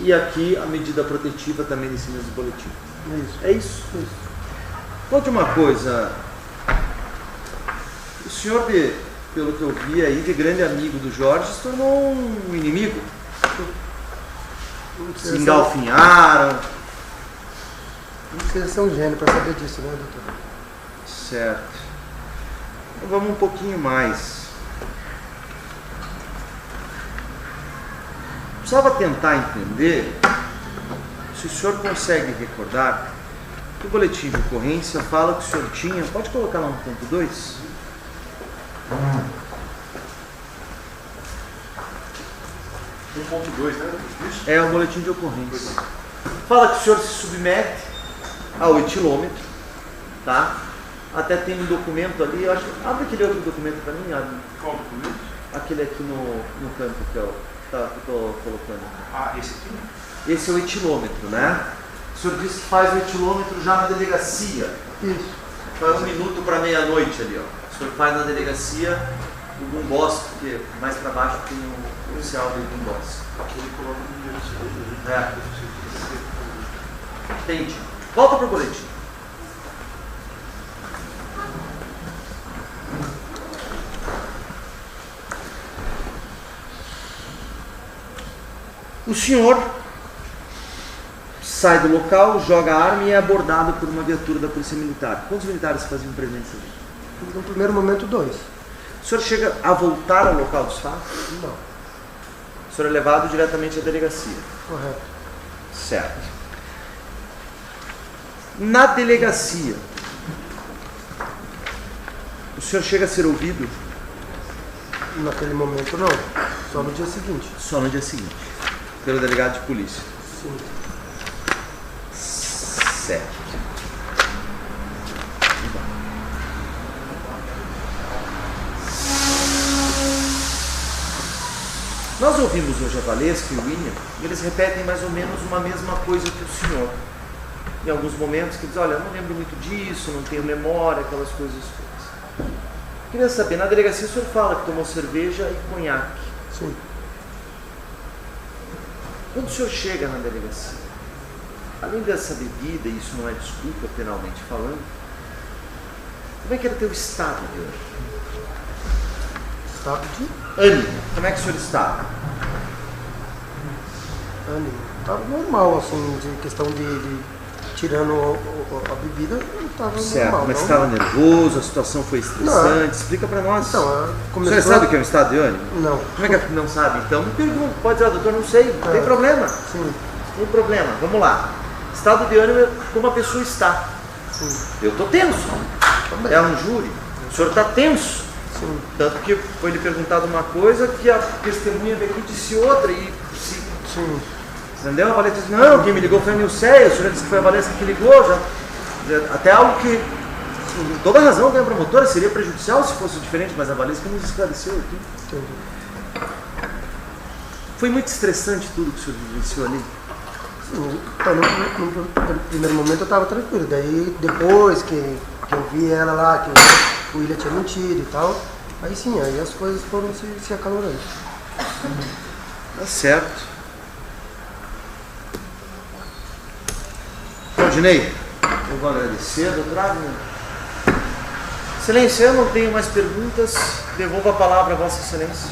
Speaker 4: E aqui a medida protetiva também nesse mesmo boletim.
Speaker 2: Isso.
Speaker 4: É isso? Isso. Conte uma coisa. O senhor, pelo que eu vi aí, de grande amigo do Jorge, se tornou um inimigo. Se engalfinharam.
Speaker 2: Não precisa ser um gênio para saber disso, né, doutor?
Speaker 4: Certo. Então vamos um pouquinho mais. Precisava tentar entender se o senhor consegue recordar que o boletim de ocorrência fala que o senhor tinha. Pode colocar lá 1.2?
Speaker 6: No ponto 2, né? Isso?
Speaker 4: É o boletim de ocorrência. Fala que o senhor se submete ao etilômetro, tá? Até tem um documento ali, eu acho. Abre aquele outro documento para mim, abre.
Speaker 6: Qual documento?
Speaker 4: Aquele aqui no canto que eu estou colocando.
Speaker 6: Ah, esse aqui?
Speaker 4: Esse é o etilômetro, né? O senhor disse que faz o etilômetro já na delegacia.
Speaker 2: Isso.
Speaker 4: Faz 1 minuto para meia-noite ali, ó. O senhor faz na delegacia o Gumbosc, porque mais para baixo tem o oficial do Gumbosc.
Speaker 6: Aqui ele coloca no número de segundo.
Speaker 4: É. Entende? Volta para o boletim. O senhor sai do local, joga a arma e é abordado por uma viatura da Polícia Militar. Quantos militares faziam presença ali?
Speaker 2: No primeiro momento, 2.
Speaker 4: O senhor chega a voltar ao local dos fatos?
Speaker 2: Não.
Speaker 4: O senhor é levado diretamente à delegacia.
Speaker 2: Correto.
Speaker 4: Certo. Na delegacia, o senhor chega a ser ouvido?
Speaker 2: Naquele momento, não. Só no dia seguinte.
Speaker 4: Só no dia seguinte, pelo delegado de polícia.
Speaker 2: Sim.
Speaker 4: Certo. Nós ouvimos hoje a Valesca e o William, e eles repetem mais ou menos uma mesma coisa que o senhor. Em alguns momentos que dizem, olha, eu não lembro muito disso, não tenho memória, aquelas coisas todas. Queria saber, na delegacia o senhor fala que tomou cerveja e conhaque.
Speaker 2: Sim.
Speaker 4: Quando o senhor chega na delegacia, além dessa bebida, e isso não é desculpa penalmente falando, como é que era teu estado de ânimo?
Speaker 2: Estado de
Speaker 4: Ânimo. Como é que o senhor estava?
Speaker 2: ânimo. Estava normal, assim, de questão de tirando a bebida, não estava
Speaker 4: Certo,
Speaker 2: normal.
Speaker 4: mas
Speaker 2: não.
Speaker 4: estava nervoso, a situação foi estressante. Explica pra nós.
Speaker 2: Então,
Speaker 4: O
Speaker 2: começou...
Speaker 4: senhor sabe o que é um estado de ânimo?
Speaker 2: Não.
Speaker 4: Como é que não sabe? Então me pergunta. Pode dizer, doutor, não sei. Não tem problema.
Speaker 2: Sim.
Speaker 4: Não tem problema. Vamos lá. Estado de ânimo é como a pessoa está.
Speaker 2: Sim.
Speaker 4: Eu estou tenso.
Speaker 2: Também.
Speaker 4: É um júri. O senhor está tenso.
Speaker 2: Sim.
Speaker 4: Tanto que foi lhe perguntado uma coisa que a testemunha veio aqui disse outra. E se...
Speaker 2: Sim.
Speaker 4: Entendeu? A Valesca disse, não, quem me ligou foi a Nilceia, o senhor disse que foi a Valesca que ligou, já. Até algo que, com toda razão, da promotora seria prejudicial se fosse diferente, mas a Valesca nos esclareceu aqui.
Speaker 2: Entendi.
Speaker 4: Foi muito estressante tudo que o senhor vivenciou ali.
Speaker 2: Sim. Então, no primeiro momento eu estava tranquilo, daí depois que eu vi ela lá, que o William tinha mentido e tal, aí sim, aí as coisas foram se acalorando.
Speaker 4: Tá certo. Claudinei, eu vou agradecer, doutor Abner. Excelência, eu não tenho mais perguntas. Devolvo a palavra a Vossa Excelência.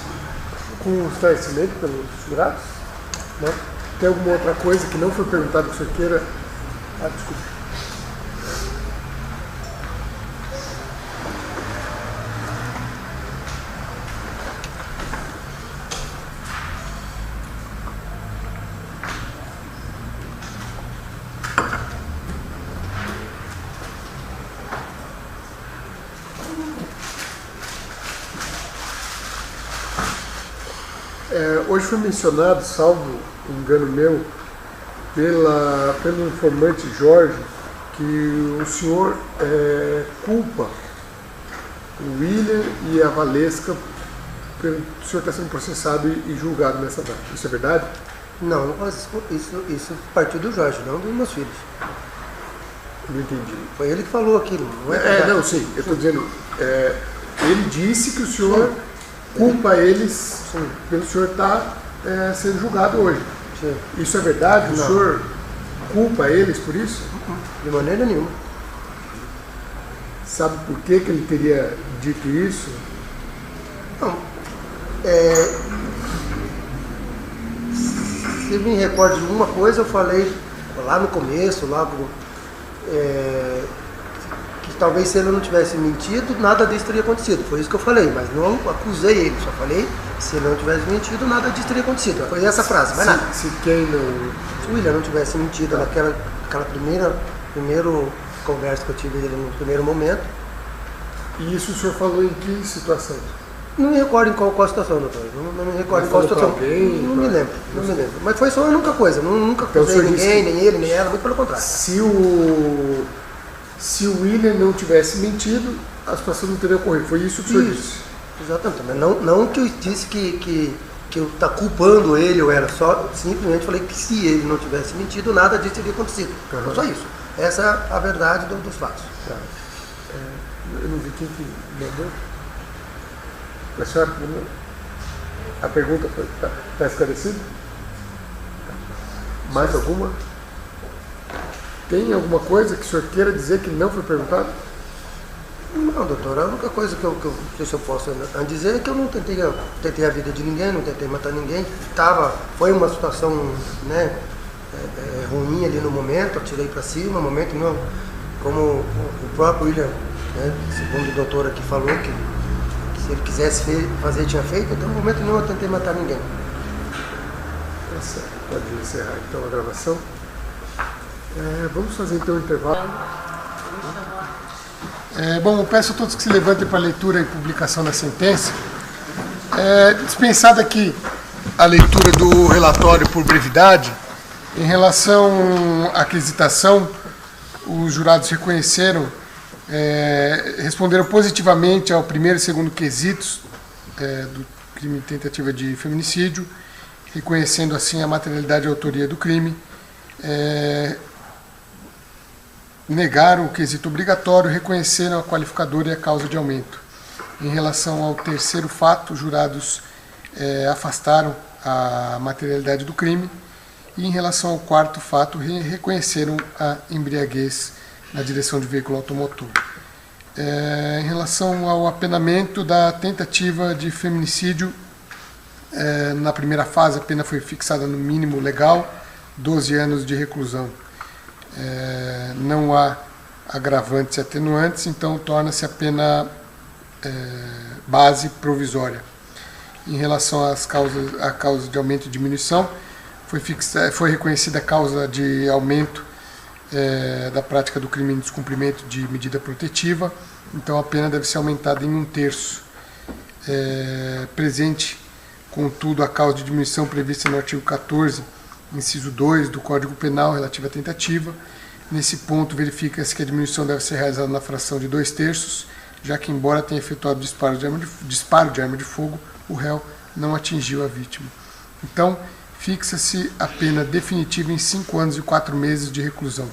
Speaker 1: Com esclarecimento pelos jurados? Não? Tem alguma outra coisa que não foi perguntada que o senhor queira? Ah, desculpa. Hoje foi mencionado, salvo engano meu, pelo informante Jorge, que o senhor culpa o William e a Valesca pelo o senhor está sendo processado e julgado nessa data. Isso é verdade?
Speaker 2: Não, isso partiu do Jorge, não dos meus filhos.
Speaker 1: Não entendi.
Speaker 2: Foi ele que falou aquilo, não é verdade?
Speaker 1: Não, sim. Eu estou dizendo, ele disse que o senhor culpa eles pelo senhor estar sendo julgado hoje.
Speaker 2: Sim.
Speaker 1: Isso é verdade?
Speaker 2: Não.
Speaker 1: O senhor culpa eles por isso?
Speaker 2: De maneira nenhuma.
Speaker 1: Sabe por que ele teria dito isso?
Speaker 2: Não. Se me recordo de uma coisa, eu falei lá no começo, que talvez se ele não tivesse mentido, nada disso teria acontecido. Foi isso que eu falei, mas não acusei ele, só falei que se ele não tivesse mentido, nada disso teria acontecido. Foi essa frase, mas nada.
Speaker 1: Se
Speaker 2: o William não tivesse mentido naquela primeira conversa que eu tive dele no primeiro momento.
Speaker 1: E isso o senhor falou em que situação?
Speaker 2: Não me recordo em qual situação, doutor. Não me recordo em qual situação. Não me lembro. Mas foi só a única coisa. Nunca acusei ninguém, nem ele, nem ela, muito pelo contrário.
Speaker 1: Se o William não tivesse mentido, a situação não teria ocorrido. Foi isso que o senhor disse?
Speaker 2: Exatamente. Mas não que eu disse que eu está culpando ele, ou era só, simplesmente falei que se ele não tivesse mentido, nada disso teria acontecido. Foi só isso. Essa é a verdade dos fatos.
Speaker 1: Tá. Eu não vi quem que mandou. A senhora que mandou? A pergunta está esclarecida? Mais alguma? Tem alguma coisa que o senhor queira dizer que não foi perguntado?
Speaker 2: Não, doutor, a única coisa que eu não sei se eu posso dizer é que eu não tentei a vida de ninguém, não tentei matar ninguém. Foi uma situação, né, ruim ali no momento, atirei para cima, no momento não, como o próprio William, né, segundo o doutor aqui falou, que se ele quisesse fazer, tinha feito, então no momento nenhum eu tentei matar ninguém.
Speaker 1: Tá certo, pode encerrar então a gravação. Vamos fazer então o intervalo. Bom, eu peço a todos que se levantem para a leitura e publicação da sentença. Dispensada aqui a leitura do relatório por brevidade, em relação à aquisitação, os jurados reconheceram, responderam positivamente ao primeiro e segundo quesitos do crime de tentativa de feminicídio, reconhecendo assim a materialidade e a autoria do crime. Negaram o quesito obrigatório, reconheceram a qualificadora e a causa de aumento. Em relação ao terceiro fato, os jurados afastaram a materialidade do crime E em relação ao quarto fato, reconheceram a embriaguez na direção de veículo automotor. Em relação ao apenamento da tentativa de feminicídio, na primeira fase a pena foi fixada no mínimo legal, 12 anos de reclusão. Não há agravantes e atenuantes, então torna-se a pena base provisória. Em relação às causas de aumento e diminuição, foi reconhecida a causa de aumento da prática do crime em descumprimento de medida protetiva, então a pena deve ser aumentada em 1/3. Presente, contudo, a causa de diminuição prevista no artigo 14, inciso 2 do Código Penal relativo à tentativa. Nesse ponto, verifica-se que a diminuição deve ser realizada na fração de 2/3, já que, embora tenha efetuado disparo de arma de fogo, o réu não atingiu a vítima. Então, fixa-se a pena definitiva em 5 anos e 4 meses de reclusão.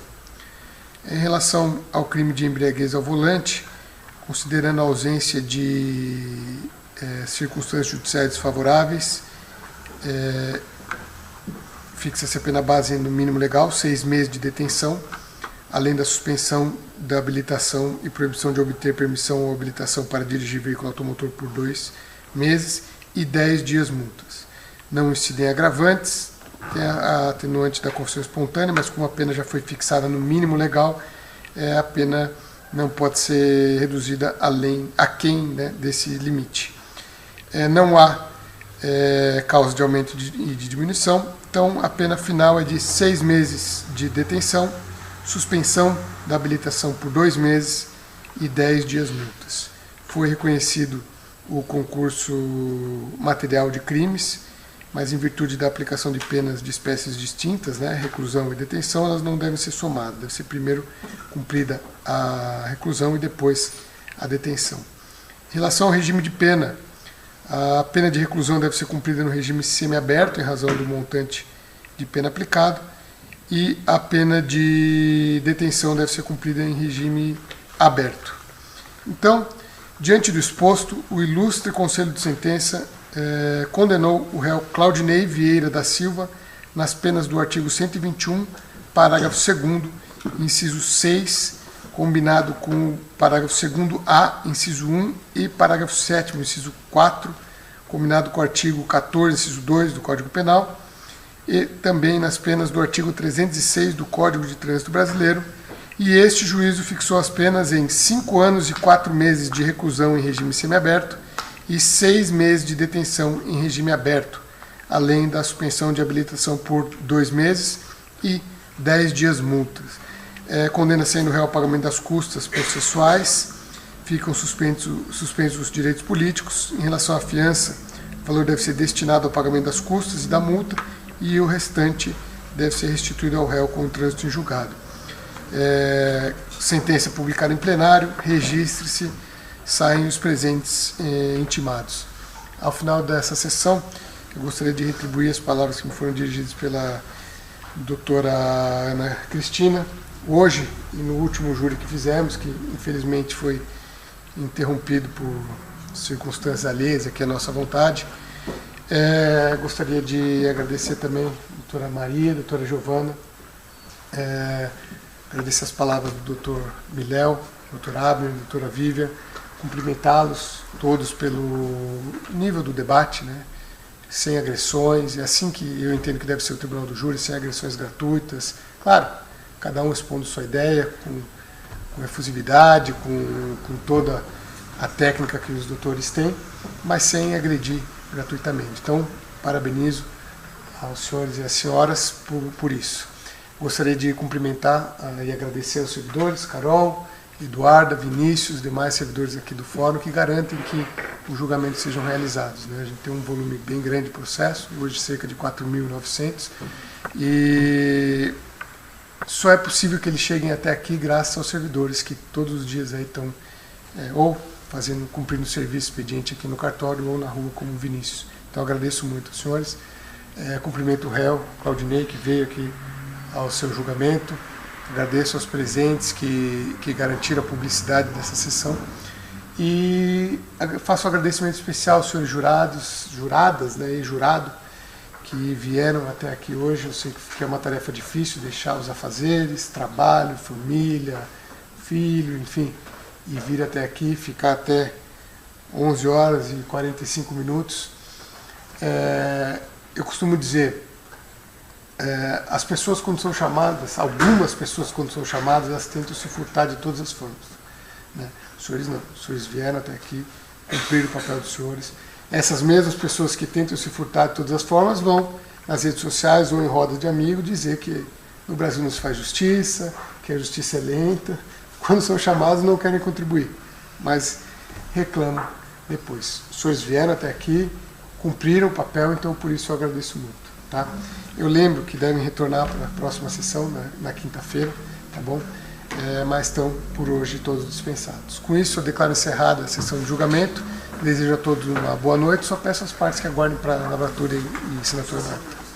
Speaker 1: Em relação ao crime de embriaguez ao volante, considerando a ausência de circunstâncias judiciais desfavoráveis, fixa-se a pena base no mínimo legal, 6 meses de detenção, além da suspensão da habilitação e proibição de obter permissão ou habilitação para dirigir veículo automotor por 2 meses e 10 dias multas. Não incidem agravantes, tem a atenuante da confissão espontânea, mas como a pena já foi fixada no mínimo legal, a pena não pode ser reduzida aquém desse limite. Não há causa de aumento e de diminuição, então a pena final é de 6 meses de detenção, suspensão da habilitação por 2 meses e 10 dias multas. Foi reconhecido o concurso material de crimes, mas em virtude da aplicação de penas de espécies distintas, reclusão e detenção, elas não devem ser somadas, deve ser primeiro cumprida a reclusão e depois a detenção. Em relação ao regime de pena, a pena de reclusão deve ser cumprida no regime semiaberto, em razão do montante de pena aplicado, e a pena de detenção deve ser cumprida em regime aberto. Então, diante do exposto, o ilustre Conselho de Sentença condenou o réu Claudinei Vieira da Silva nas penas do artigo 121, parágrafo 2º, inciso 6, combinado com o parágrafo 2º-A, inciso 1, e parágrafo 7º, inciso 4, combinado com o artigo 14, inciso 2 do Código Penal, e também nas penas do artigo 306 do Código de Trânsito Brasileiro, e este juízo fixou as penas em 5 anos e 4 meses de reclusão em regime semiaberto e 6 meses de detenção em regime aberto, além da suspensão de habilitação por 2 meses e 10 dias multas. Condena-se ainda o réu ao pagamento das custas processuais, ficam suspensos os direitos políticos. Em relação à fiança, o valor deve ser destinado ao pagamento das custas e da multa, e o restante deve ser restituído ao réu com o trânsito em julgado. Sentença publicada em plenário, registre-se, saem os presentes intimados. Ao final dessa sessão, eu gostaria de retribuir as palavras que me foram dirigidas pela doutora Ana Cristina. Hoje, e no último júri que fizemos, que infelizmente foi interrompido por circunstâncias alheias aqui à nossa vontade, gostaria de agradecer também a doutora Maria, a doutora Giovana, agradecer as palavras do doutor Miléo, doutor Abner, doutora Vívia, cumprimentá-los todos pelo nível do debate, sem agressões, é assim que eu entendo que deve ser o Tribunal do Júri, sem agressões gratuitas, claro, cada um expondo sua ideia, com efusividade, com toda a técnica que os doutores têm, mas sem agredir gratuitamente. Então, parabenizo aos senhores e às senhoras por isso. Gostaria de cumprimentar e agradecer aos servidores, Carol, Eduarda, Vinícius, demais servidores aqui do Fórum, que garantem que os julgamentos sejam realizados. A gente tem um volume bem grande de processo, hoje cerca de 4.900, e só é possível que eles cheguem até aqui graças aos servidores que todos os dias aí estão ou cumprindo o serviço expediente aqui no cartório ou na rua, como o Vinícius. Então agradeço muito aos senhores, cumprimento o réu Claudinei, que veio aqui ao seu julgamento, agradeço aos presentes que garantiram a publicidade dessa sessão e faço um agradecimento especial aos senhores juradas e jurado, que vieram até aqui hoje. Eu sei que é uma tarefa difícil deixar os afazeres, trabalho, família, filho, enfim, e vir até aqui, ficar até 11 horas e 45 minutos. Eu costumo dizer, as pessoas quando são chamadas, algumas pessoas quando são chamadas, elas tentam se furtar de todas as formas, né? Os senhores não, os senhores vieram até aqui, cumpriram o papel dos senhores. Essas mesmas pessoas que tentam se furtar de todas as formas vão nas redes sociais ou em roda de amigos dizer que no Brasil não se faz justiça, que a justiça é lenta. Quando são chamados não querem contribuir, mas reclamam depois. Os senhores vieram até aqui, cumpriram o papel, então por isso eu agradeço muito. Tá? Eu lembro que devem retornar para a próxima sessão, na quinta-feira, tá bom? Mas estão por hoje todos dispensados. Com isso eu declaro encerrada a sessão de julgamento. Desejo a todos uma boa noite. Só peço às partes que aguardem para a lavratura e assinatura da ata.